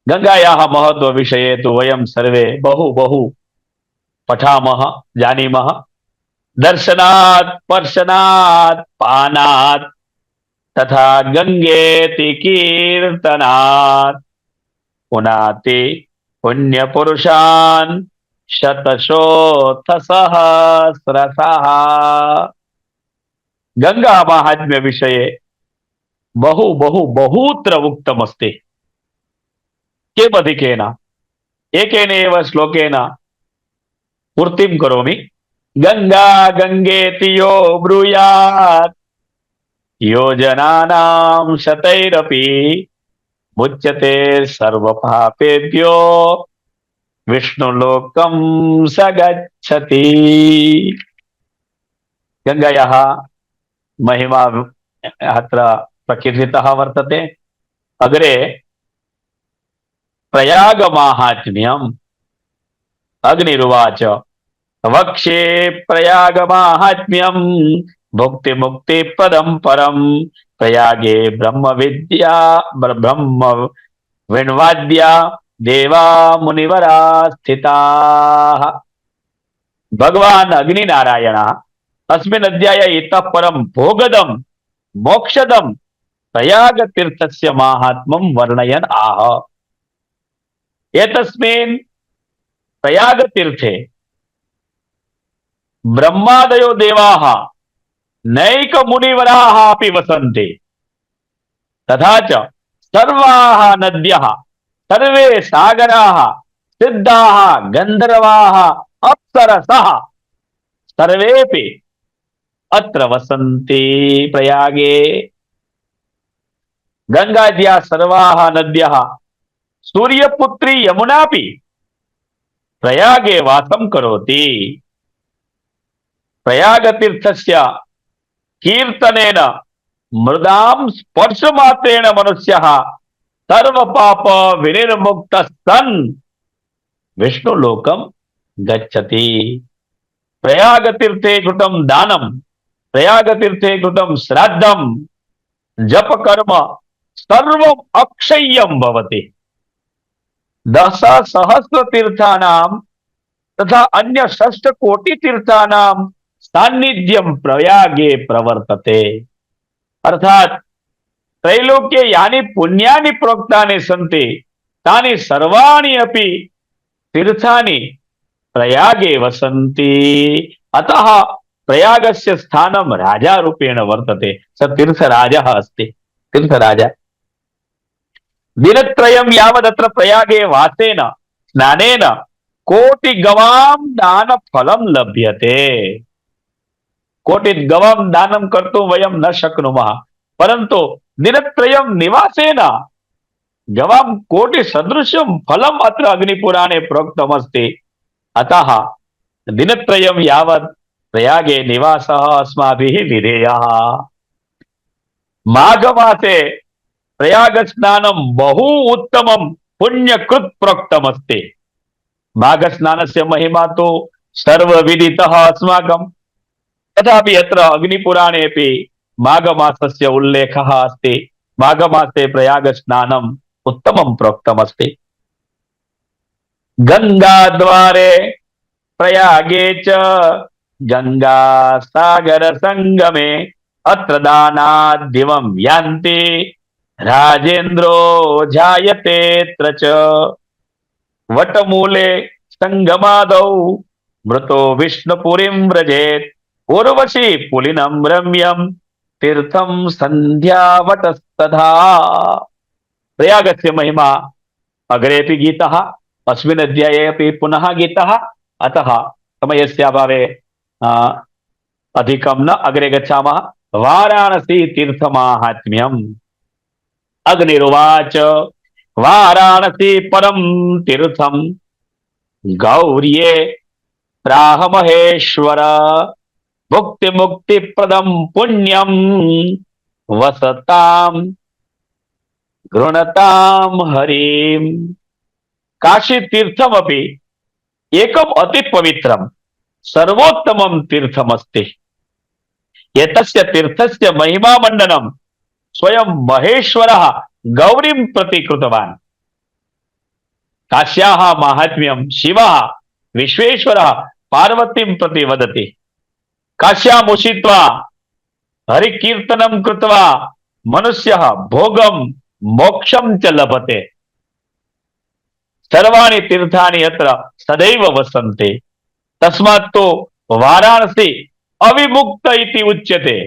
गंगायाः महत्व विषये तु वयं सर्वे बहु बहु पठामः जानीमः। दर्शनात् स्पर्शनात् पानात् तथा गंगेति कीर्तनात् पुनाति पुण्यपुरुषान् शतशोथ सहस्रशः। गंगा माहात्म्य विषये बहु बहु बहुत्र उक्तमस्ति। केवधिकेन एकेनैव श्लोकेन पूर्तिं करोमि। गंगा गंगेति यो ब्रूयात् योजनानां शतैरपि मुच्यते सर्वपापेभ्यो विष्णुलोकं स गच्छति। गंगायाः महिमा अत्र प्रकीर्तितः वर्तते। अग्रे प्रयाग माहात्म्यम्। अग्निरुवाच वक्ष्ये प्रयाग माहात्म्यम् भुक्ति मुक्ति पदम परम प्रयागे ब्रह्म विण्वाद्या देवा मुनिवरा स्थिताः। भगवान अग्निनारायण अस्मिन् अध्याये इतः परं भोगदं मोक्षदं प्रयाग तीर्थस्य माहात्म्यं वर्णयन् आह। एतस्मिन् प्रयाग तीर्थे ब्रह्मादयो देवाः नैक मुनिवराः अपि वसन्ति। तथा च सर्वाः नद्यः, सर्वे सागराः, सिद्धाः, गन्धर्वाः, अप्सरसः सर्वेपि अत्र वसन्ति प्रयागे। गंगाद्या सर्वाः नद्यः, सूर्यपुत्री यमुनापि प्रयागे वासं करोति। प्रयागतीर्थस्य कीर्तनेन मृदां स्पर्शमात्रेण मनुष्यः सर्वपाप विनिर्मुक्तः सन् विष्णुलोकं गच्छति। प्रयागतीर्थे कृतं दानं, प्रयागतीर्थे कृतं श्राद्धं, जप कर्म सर्वम् अक्षय्यं भवति। 10,000 तीर्थानां तथा अन्य 6 कोटि तीर्थानां सान्निध्यं प्रयागे प्रवर्तते। अर्थात त्रैलोक्ये यानि पुण्यानि प्रोक्तानि सन्ति तानि सर्वाणि अपि तीर्थानि प्रयागे वसन्ति। अतः प्रयागस्य स्थानं राजारूपेण वर्तते। स तीर्थराजः अस्ति, तीर्थराजा। दिनत्रयं यावदत्र प्रयागे वासेन स्नानेन कोटिगवां दानफलं लभ्यते। कोटिगवां दानं कर्तुं वयं न शक्नुमः, परन्तु दिनत्रयं निवासेन गवां कोटिसदृशं फलम् अत्र अग्निपुराणे प्रोक्तमस्ति। अतः दिनत्रयं यावत् प्रयागे निवासः अस्माभिः विधेयः। माघमासे प्रयाग स्नानं बहु उत्तमं पुण्यकृत् प्रोक्तमस्ति। माघ स्नानस्य महिमा तु सर्वविदितः अस्माकं। तथापि अत्र अग्निपुराणेपि माघमासस्य उल्लेखः अस्ति। माघमासे प्रयाग स्नानम् उत्तमं प्रोक्तमस्ति। गंगाद्वारे प्रयागे च गंगा सागर संगमे अत्र दानात् दिवं यान्ति राजेन्द्रो जायतेऽत्र च। वटमूले संगमादौ मृतो विष्णुपुरीं व्रजेत् उर्वशी पुलिनं रम्यं तीर्थं संध्यावटस्तथा। प्रयागस्य महिमा अग्रेपि गीतः, अस्मिन् अध्याये अपि पुनः गीतः। अतः समयस्य अभावे अधिकं न अग्रे गच्छामः। वाराणसी तीर्थमाहात्म्यम्। अग्निरुवाच वाराणसी परं तीर्थं गौर्ये प्राह महेश्वर मुक्ति मुक्ति प्रदम पुण्यम वसताम गृणताम हरिम। काशी तीर्थमपि एकम अति पवित्रम सर्वोत्तमं तीर्थमस्ति। एतस्य तीर्थस्य महिमा मंडनं स्वयं महेश्वरः गौरीं प्रति कृतवान्। काश्याः माहात्म्यं शिवः विश्वेश्वरः पार्वतीं प्रति वदति। काश्याम् उषित्वा हरिकीर्तनं कृत्वा मनुष्यः भोगं मोक्षं च लभते। सर्वाणि तीर्थानि अत्र सदैव वसन्ति। तस्मात् तो वाराणसी अविमुक्त इति उच्यते।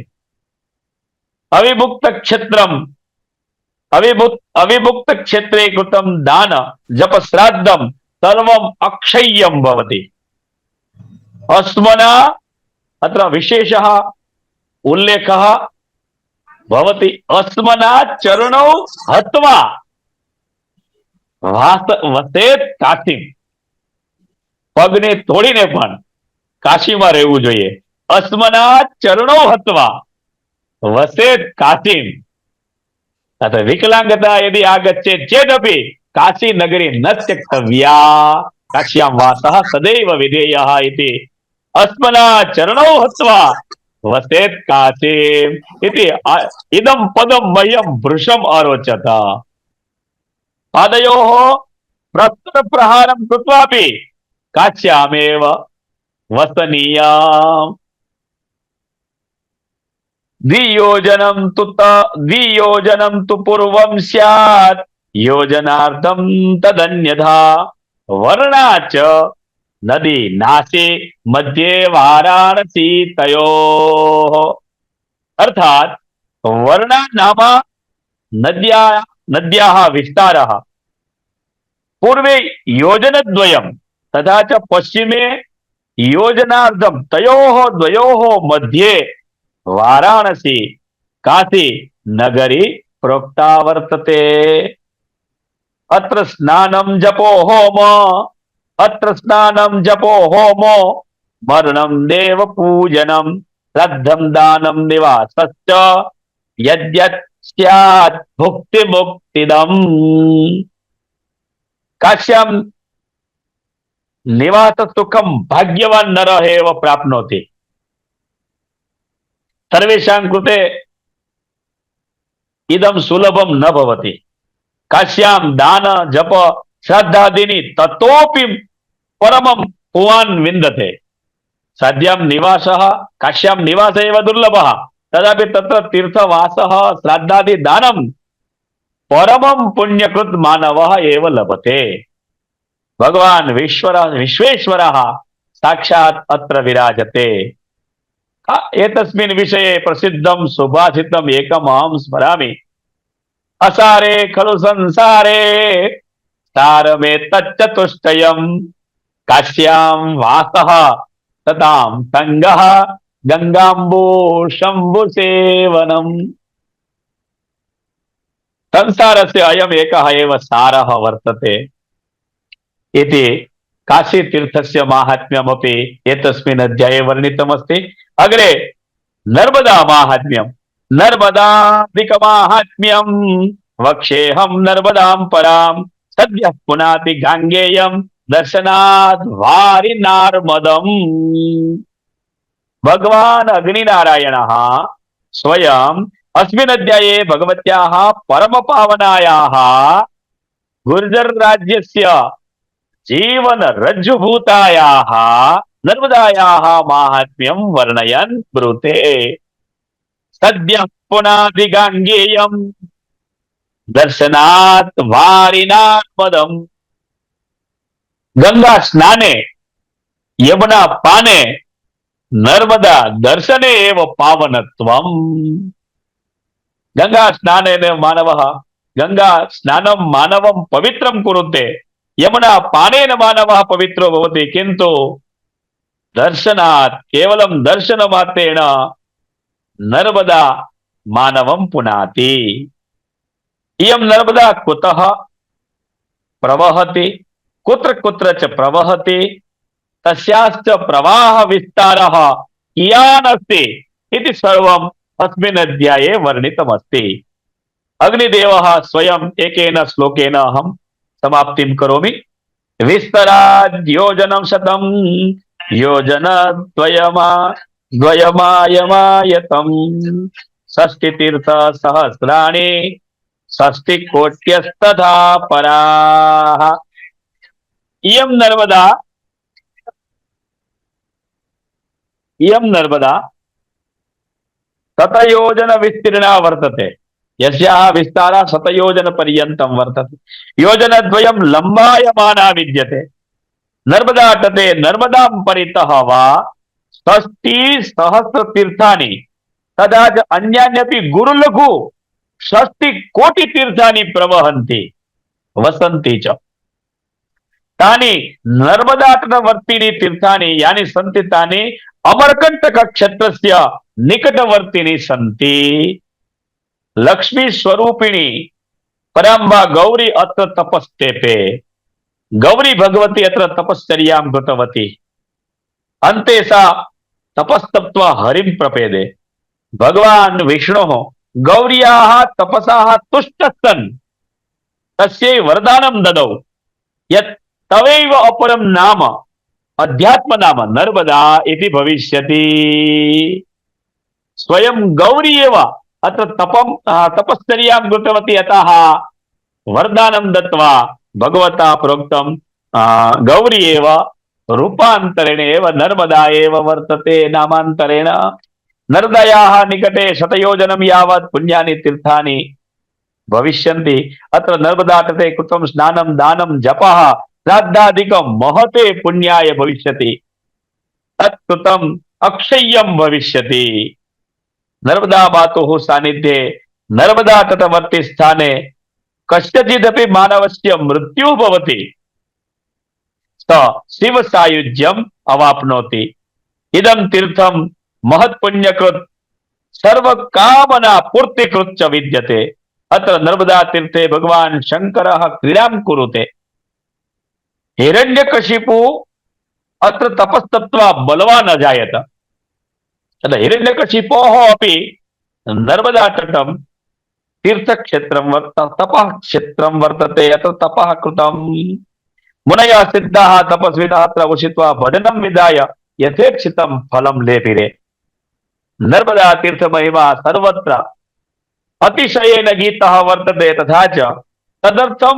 अविमुक्त क्षेत्रम अविमुक्त क्षेत्रे कृतं दान जप श्राद्धं सर्वम् अक्षय्यं भवति। अस्मना अत्र विशेषः उल्लेखः भवति। अस्मना चरणौ हत्वा વસેત કાશી। પગને તોડીને પણ કાશીમાં રહેવું જોઈએ। અસ્મના ચરણો હત્વા વસેત કાશી। अतः विकलांगता यदि आगच्छेत् चेदपि काशी नगरी न त्यक्तव्या। काश्यां वासः सदैव विधेयः इति। अस्मना चरणौ हत्वा वसेत् काशीम् इति इदं पदं मह्यं भृशम् अरोचत। पादयोः प्रस्तुतप्रहारं कृत्वापि काश्यामेव वसनीयाम्। द्वियोजनं तु पूर्वं स्यात् योजनार्थं तदन्यथा। वर्णा च नदी नासी मध्ये वाराणसी तयोः। अर्थात वर्णा नाम नद्या नद्याः विस्तारः पूर्वे योजनद्वयं तथा च पश्चिमे योजनार्धं तयोः द्वयोः मध्ये वाराणसी काशी नगरी प्रोक्ता वर्तते। अत्र स्नानं जपो होम अत्र स्नानं जपो होमो मरणं देव पूजनं श्रद्धं दानं निवासश्च यद्यत् स्यात् भुक्ति मुक्तिदम्। काश्यां निवास सुखम भाग्यवान नरः एव प्राप्नोति। सर्वेषां कृते इदं सुलभं न भवति। काश्यां दान जप श्रद्धादीनि ततोपि परमं पुमान् विन्दते। सद्यं निवासः काश्यां निवास एव दुर्लभः तदापि तत्र तीर्थवासः श्राद्धादि दानं परमं पुण्यकृत मानवः एव लभते। भगवान् विश्वेश्वरः साक्षात् अत्र विराजते। एतस्मिन् विषये प्रसिद्धं सुभाषितम् एकम् अहं स्मरामि। असारे खलु संसारे सारमेतच्चतुष्टयम् काश्यां वासः ततां संगः गंगाम्बो शंभु सेवनम्। संसारस्य अयम् एकः एव सारः वर्तते इति काशीतीर्थस्य माहात्म्यमपि एतस्मिन् अध्याये वर्णितमस्ति। अग्रे नर्मदा माहात्म्यम् नर्मदाधिकमाहात्म्यम् वक्ष्येऽहं नर्मदां परां सद्यः पुनाति गाङ्गेयं दर्शनात् वारि नार्मदम्। भगवान् अग्निनारायणः स्वयं अस्मिन् अध्याये भगवत्याः परमपावनायाः गुर्जर राज्यस्य जीवन रज्जुभूतायाः नर्मदायाः माहात्म्यं वर्णयन् ब्रूते। सद्यः पुनाति गाङ्गेयं दर्शनात् वारि नार्मदम्। गंगा स्नाने यमुना पाने नर्मदा दर्शने एव पावनत्वम्। गंगा स्नानेन मानवः गंगा स्नानं मानवं पवित्रं कुरुते यमुना पानेन मानवः पवित्रो भवति किन्तु दर्शनात् केवलं दर्शनमात्रेण नर्मदा मानवं पुनाति। इयं नर्मदा कुतः प्रवहति कुत्र कुत्र च प्रवहति तस्याश्च प्रवाह विस्तारः कियान् अस्ति इति सर्वम् अस्मिन् अध्याये वर्णितमस्ति। अग्निदेवः स्वयं एकेन श्लोकेन अहं समाप्तिं करोमि। विस्तराद् योजनं शतं द्वयमायमायतम् षष्टितीर्थ सहस्राणि षष्टिकोट्यस्तथा पराः। इयं नर्मदा शतयोजन विस्तीर्णा वर्तते। यस्याः विस्तारः शतयोजन पर्यन्तं वर्तते। योजनद्वयं लम्बायमाना विद्यते। नर्मदा तटे नर्मदां परितः वा षष्टिसहस्रतीर्थानि तथा च अन्यान्यपि गुरुलघु षष्टिकोटितीर्थानि प्रवहन्ति वसन्ति च। तानि नर्मदातटवर्तीनि तीर्थानि यानि सन्ति तानि अमरकंटक क्षेत्रस्य निकटवर्तीनि सन्ति। लक्ष्मी स्वरूपिणी पराम्बा गौरी अत्र तपस्तेपे। गौरी भगवती अत्र तपश्चर्यां कृतवती। अन्ते सा तपस्तप्त्वा हरिं प्रपेदे। भगवान् विष्णुः गौर्याः तपसाः तुष्टः सन् तस्यै वरदानं ददौ यत् तवैव अपरं नाम अध्यात्म नाम नर्मदा इति भविष्यति। स्वयं गौरी एव अत्र तपश्चर्यां कृतवती अतः वरदानं दत्वा भगवता प्रोक्तं गौरी एव रूपान्तरेण एव नर्मदा एव वर्तते नामान्तरेण। नर्मदायाः निकटे शतयोजनं यावत् पुण्यानि तीर्थानि भविष्यन्ति। अत्र नर्मदा तटे कृतं स्नानं दानं जपः श्राद्धादिकं महते पुण्याय भविष्यति, तत्कृतम् अक्षय्यं भविष्यति। नर्मदा मातुः सानिध्ये नर्मदा तटवर्ती स्थाने कस्यचिदपि मानवस्य मृत्युः भवति, स शिव सायुज्यम् अवाप्नोति। इदं तीर्थं महत्पुण्यकृत् सर्व कामना पूर्तिकृत च विद्यते। अत्र नर्मदा तीर्थे भगवान शंकरः क्रीडां कुरुते। हिरण्यकशिपु अत्र तपस्तप्त्वा बलवान् अजायत। हिरण्यकशिपोः अपि नर्मदा तटं तीर्थक्षेत्रं तपः क्षेत्रं वर्तते। अत्र तपः कृतं। मुनयः सिद्धाः तपस्विनः अत्र उषित्वा भजनं विधाय यथेक्षितं फलं लेपिरे। नर्मदा तीर्थ महिमा सर्वत्र अतिशयेन गीतः वर्तते। तथा च तदर्थं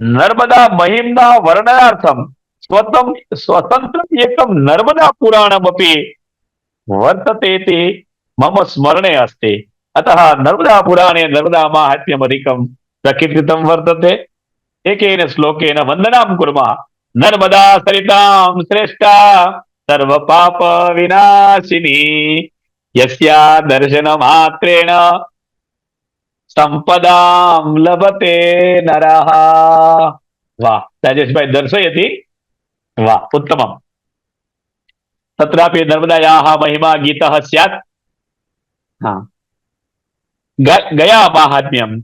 नर्मदा महिम्ना वर्णनार्थं स्वतन्त्रम् एकं नर्मदा पुराणमपि वर्तते इति मम स्मरणे अस्ति। अतः नर्मदा पुराणे नर्मदा माहात्म्यम् अधिकं प्रकीर्तितं वर्तते। एकेन श्लोकेन वन्दनां कुर्मः। नर्मदा सरितां श्रेष्ठा सर्व पाप विनाशिनी, यस्या दर्शनमात्रेण संपदां लभते नरः। वाह, राजेश भाई दर्शयति। वाह, उत्तमम्। तत्रापि नर्मदायाः महिमा गीतः स्यात्। हाँ, गया माहात्म्यम्।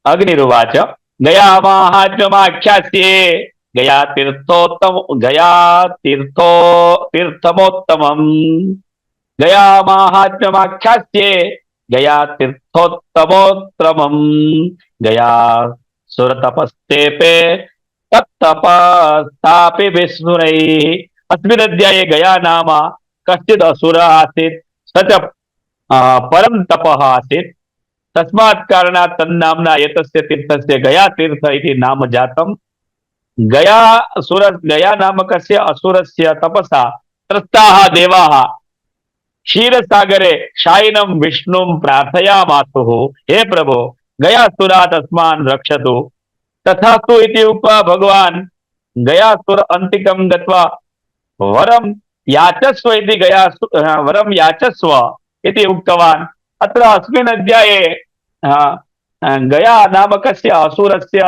अग्निरुवाच गया माहात्म्यमाख्यास्ये गया तीर्थमोत्तमम्। गया माहात्म्यमाख्यास्ये गया तीर्थोत्तमोत्तमम्। गया सुरतपस्तेपे तत्तपस्तापि विस्मरैः। अस्मिन् अध्याये गया नाम कश्चित् असुरः आसीत्। स च परं तपः आसीत्। तस्मात् कारणात् तन्नाम्ना एतस्य तीर्थस्य गया तीर्थ इति नाम जातम्। गया नामकस्य असुरस्य तपसा त्रस्ताः देवाः क्षीरसागरे शायिनं विष्णुं प्रार्थयामासुः। हे प्रभो, गयासुरात् अस्मान् रक्षतु। तथास्तु इति उक्त्वा भगवान् गयासुर अन्तिकं गत्वा वरं याचस्व इति वरं याचस्व इति उक्तवान्। अत्र अस्मिन् अध्याये गया नामकस्य असुरस्य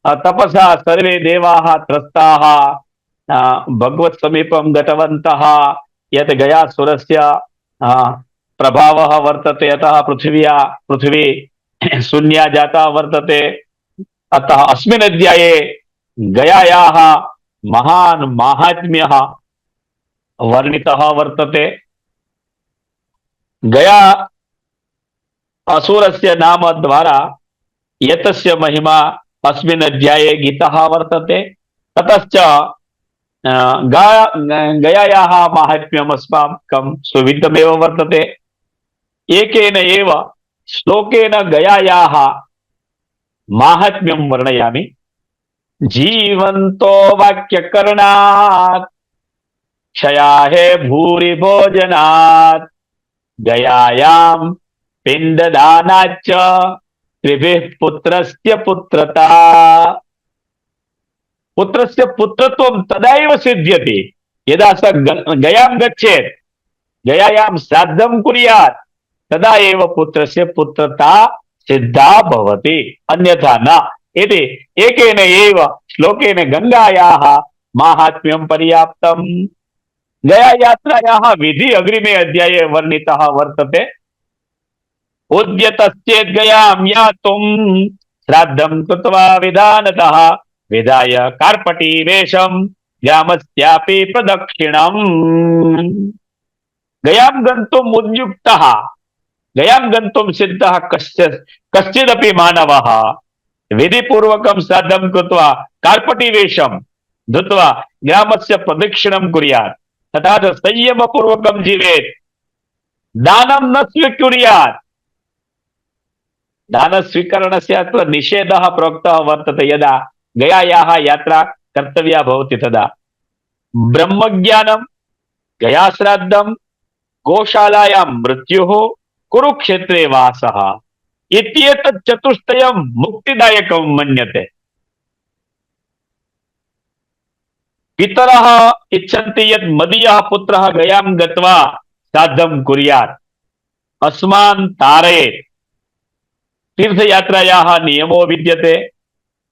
तपसा सर्वे देवाः त्रस्ताः भगवत् समीपं गतवन्तः। यत् गयासुरस्य प्रभावः वर्तते, अतः पृथ्वी शून्या जाता वर्तते। अतः अस्मिन् अध्याये गयायाः महान् माहात्म्यः वर्णितः वर्तते। गया असुरस्य नाम द्वारा एतस्य महिमा अस्मिन् अध्याये गीतः वर्तते। ततश्च गयायाः माहात्म्यम् अस्माकं सुविदितमेव वर्तते। एकेन एव श्लोकेन गयायाः माहात्म्यं वर्णयामि। जीवन्तो वाक्यकरणात् क्षयाहे भूरि भोजनात्, गयायां पिंडदानाच्च त्रिभिः पुत्रस्य पुत्रता। पुत्रस्य पुत्रत्वं तदैव सिद्ध्यति यदा स गयां गच्छेत्, गयायां श्राद्धं कुर्यात्, तदा एव पुत्रस्य पुत्रता सिद्धा भवति, अन्यथा न इति एकेन एव श्लोकेन गंगायाः माहात्म्यं पर्याप्तम्। गया यात्रायाः विधि अग्रिमे अध्याये वर्णितः वर्तते। उद्यतश्चेत् गयां यातुं श्राद्धं कृत्वा विधानतः विधाय कार्पटीवेशं ग्रामस्यापि प्रदक्षिणम्। गयां गन्तुम् उद्युक्तः, गयां गन्तुं सिद्धः कश्चिदपि मानवः विधिपूर्वकं श्राद्धं कृत्वा कार्पटीवेशं धृत्वा ग्रामस्य प्रदक्षिणं कुर्यात्, तथा च संयमपूर्वकं जीवेत्, दानं न स्वीकुर्यात्। दानस्वीकरणस्य अत्र निषेधः प्रोक्तः वर्तते। यदा गयायाः यात्रा कर्तव्या भवति तदा ब्रह्मज्ञानं, गयाश्राद्धं, गोशालायां मृत्युः, कुरुक्षेत्रे वासः इत्येतत् चतुष्टयं मुक्तिदायकं मन्यते। पितरः इच्छन्ति यत् मदीयः पुत्रः गयां गत्वा श्राद्धं कुर्यात्, अस्मान् तारयेत्। तीर्थयात्रायाः नियमो विद्यते।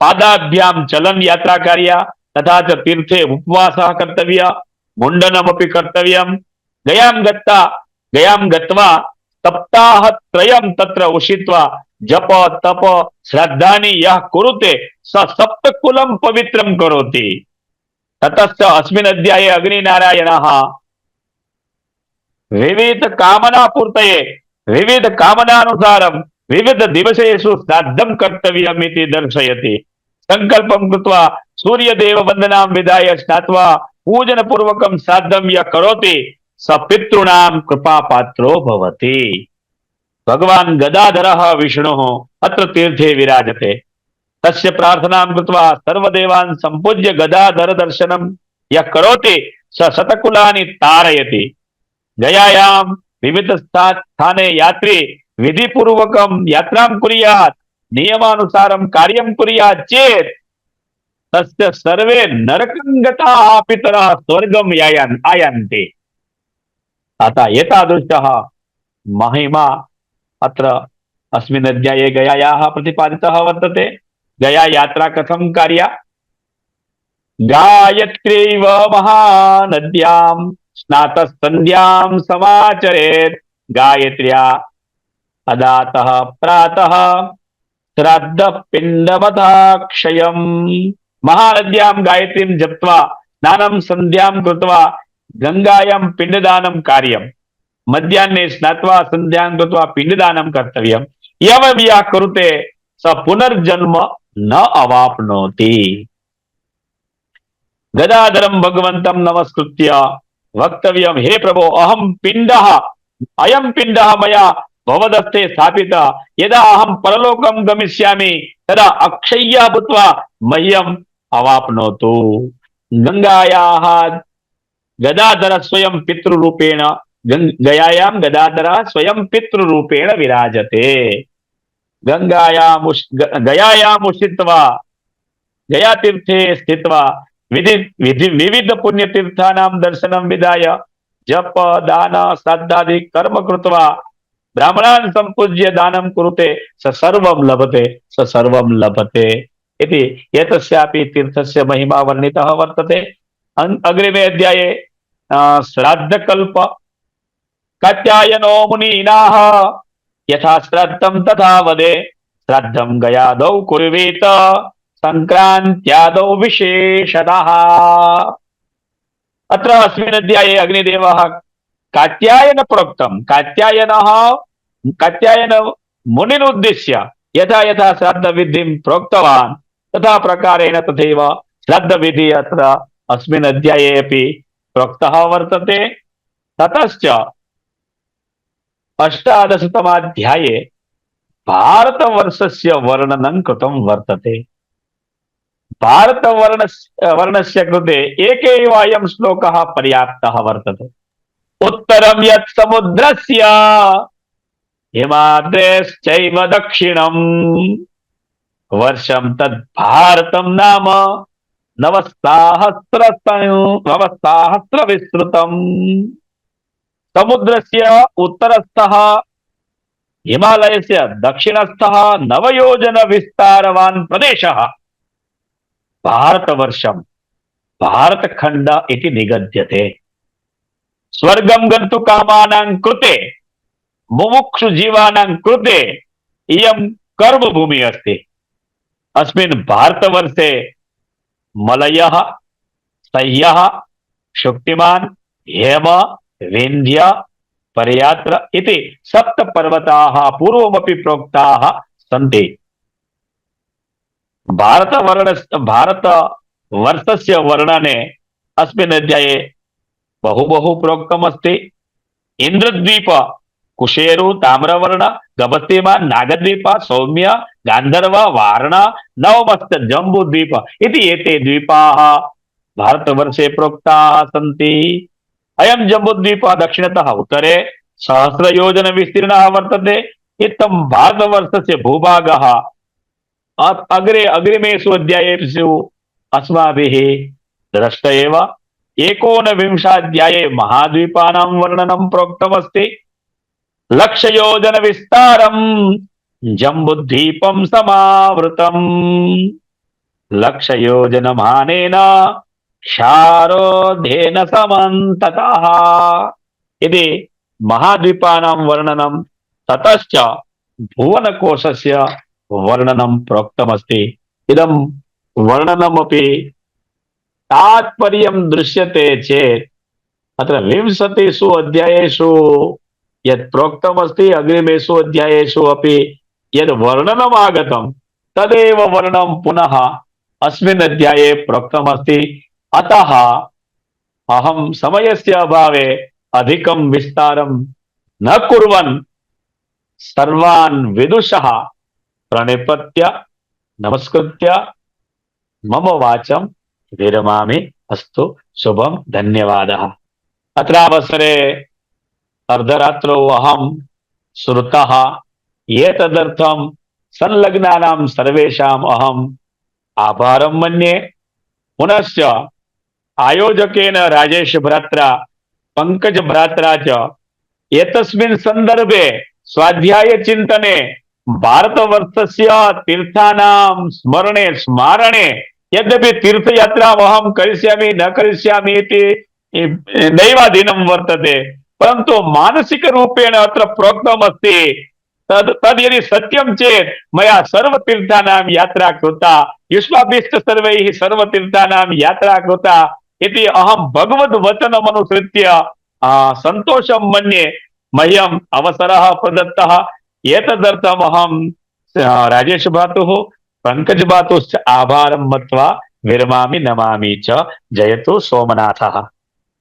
पादाभ्यां चलन यात्रा कार्या, तथा च तीर्थे उपवासः कर्तव्यः, मुण्डनमपि कर्तव्यम्। गयां गत्ता गयां गत्वा सप्ताहत्रयं तत्र उषित्वा जप तप श्राद्धानि यः कुरुते स सप्तकुलं पवित्रं करोति। ततश्च अस्मिन् अध्याये अग्निनारायणः विविध कामना पूर्तये विविध कामनानुसारं विविध दिवसेषु श्राद्धं कर्तव्यम् इति दर्शयति। संकल्पं कृत्वा सूर्यदेव वन्दनां विधाय स्नात्वा पूजन पूर्वकं श्राद्धं यः करोति स पितॄणां कृपापात्रो भवति। भगवान् गदाधरः विष्णुः अत्र तीर्थे विराजते। तस्य प्रार्थनां कृत्वा सर्वदेवान् सम्पूज्य गदाधर दर्शनं यः करोति स शतकुलानि तारयति। गयायां विविध स्थाने यात्री विधिपूर्वकं यात्रां कुर्यात्, नियमानुसारं कार्यं कुर्यात् चेत् तस्य सर्वे नरकं गताः पितरः स्वर्गं आयान्ति। अतः एतादृशः महिमा अत्र अस्मिन् अध्याये गयायाः प्रतिपादितः वर्तते। गया यात्रा कथं कार्या? गायत्र्यैव महानद्यां स्नातसन्ध्यां समाचरेत्, गायत्र्या अदातः प्रातः श्राद्ध पिण्डमथाक्षयम्। महानद्यां गायत्रीं जप्त्वा स्नानं सन्ध्यां कृत्वा गंगायां पिण्डदानं कार्यम्। मध्याह्ने स्नात्वा सन्ध्यां कृत्वा पिण्डदानं कर्तव्यम्। एवं यः कुरुते स पुनर्जन्म न अवाप्नोति। गदाधरं भगवन्तं नमस्कृत्य वक्तव्यं, हे प्रभो, अयं पिण्डः मया भवदस्ते स्थापितः। यदा अहं परलोकं गमिष्यामि तदा अक्षय्यः भूत्वा मह्यम् अवाप्नोतु। गंगायाः गदाधर स्वयं पितृरूपेण गयायां गदाधरः स्वयं पितृरूपेण विराजते। गयायाम् उषित्वा गयातीर्थे स्थित्वा विविध पुण्यतीर्थानां दर्शनं विधाय जप दान श्राद्धादि कर्म कृत्वा ब्राह्मणान् सम्पूज्य दानं कुरुते स सर्वं लभते इति एतस्यापि तीर्थस्य महिमा वर्णितः वर्तते। अग्रिमे अध्याये श्राद्धकल्प कात्यायनो मुनीनाः यथा श्राद्धं तथा वदे, श्राद्धं गयादौ कुर्वीत संक्रांत्यादौ विशेषतः। अत्र अस्मिन् अध्याये अग्निदेवः कात्यायन प्रोक्तं। कात्यायन मुनिनुद्दिश्य यथा यथा श्राद्धविधिं प्रोक्तवान् तथा प्रकारेण तथैव श्राद्धविधिः अत्र अस्मिन् अध्याये अपि प्रोक्तः वर्तते। ततश्च अष्टादशतमाध्याये भारतवर्षस्य वर्णनं कृतं वर्तते। भारतवर्णस्य कृते एक एव अयं श्लोकः पर्याप्तः वर्तते। उत्तरं यत् समुद्रस्य हिमाद्रेश्चैव दक्षिणं वर्षं तद् भारतं नाम नवसहस्र विस्तृतम्। समुद्रस्य उत्तरस्थः हिमालयस्य दक्षिणस्थः नवयोजन विस्तारवान् प्रदेशः भारतवर्षं भारतखण्ड इति निगद्यते। स्वर्गं गन्तु कामानां कृते मुमुक्षु जीवानां कृते इयं कर्मभूमिः अस्ति। अस्मिन् भारतवर्षे मलयः, सह्यः, शुक्तिमान्, हेम, विन्ध्य, परयात्र इति सप्त पर्वताः पूर्वमपि प्रोक्ताः सन्ति। भारतवर्षस्य वर्णने अस्मिन् अध्याये बहु प्रोक्तमस्ति। इंद्रद्वीप, कुशेरु, ताम्रवर्ण, गभस्तिमा, नागद्वीप, सौम्य, गांधर्व, वारण, नवमस्त, जम्बूद्वीप इति एते द्वीपाः भारतवर्षे प्रोक्ताः सन्ति। अयं जम्बूद्वीपः दक्षिणतः उत्तरे सहस्रयोजन विस्तीर्णः वर्तते। इत्थं भारतवर्षस्य भूभागः अग्रिमेषु अध्यायेषु अस्माभिः दृष्ट एव एकोनविंशाध्याये महाद्वीपानां वर्णनं प्रोक्तमस्ति। लक्षयोजन विस्तारं जम्बुद्वीपं समावृतम् लक्षयोजनमानेन क्षारोधेन समन्ततः इति महाद्वीपानां वर्णनं ततश्च भुवनकोशस्य वर्णनं प्रोक्तमस्ति। इदं वर्णनमपि तात्पर्यं दृश्यते चेत् अत्र विंशतिषु अध्यायेषु यत् प्रोक्तमस्ति अग्रिमेषु अध्यायेषु अपि यद् वर्णनम् आगतं तदेव वर्णनं पुनः अस्मिन् अध्याये प्रोक्तमस्ति। अतः अहं समयस्य अभावे अधिकं विस्तारं न कुर्वन् सर्वान् विदुषः प्रणिपत्य नमस्कृत्य मम वाचं विरमामि। अस्तु शुभं धन्यवादः। अत्रावसरे अर्धरात्रौ अहं श्रुतः एतदर्थं संलग्नानां सर्वेषाम् अहम् आभारं मन्ये। पुनश्च आयोजकेन राजेश भ्रात्रा पंकज भ्रात्रा च एतस्मिन् सन्दर्भे स्वाध्याय चिन्तने भारतवर्षस्य तीर्थानां स्मरणे स्मारणे यद्यपि तीर्थयात्राम् अहं करिष्यामि न करिष्यामि इति नैवाधीनं वर्तते, परन्तु मानसिकरूपेण अत्र प्रोक्तमस्ति तद् यदि सत्यं चेत् मया सर्वतीर्थानां यात्रा कृता, युष्माभिश्च सर्वैः सर्वतीर्थानां यात्रा कृता इति अहं भगवद्वचनमनुसृत्य सन्तोषं मन्ये। मह्यम् अवसरः प्रदत्तः, एतदर्थम् अहं राजेश भ्रातुः पंकज भ्रातुश्च आभारं मत्वा विरमामि। नमामि च। जयतु सोमनाथः।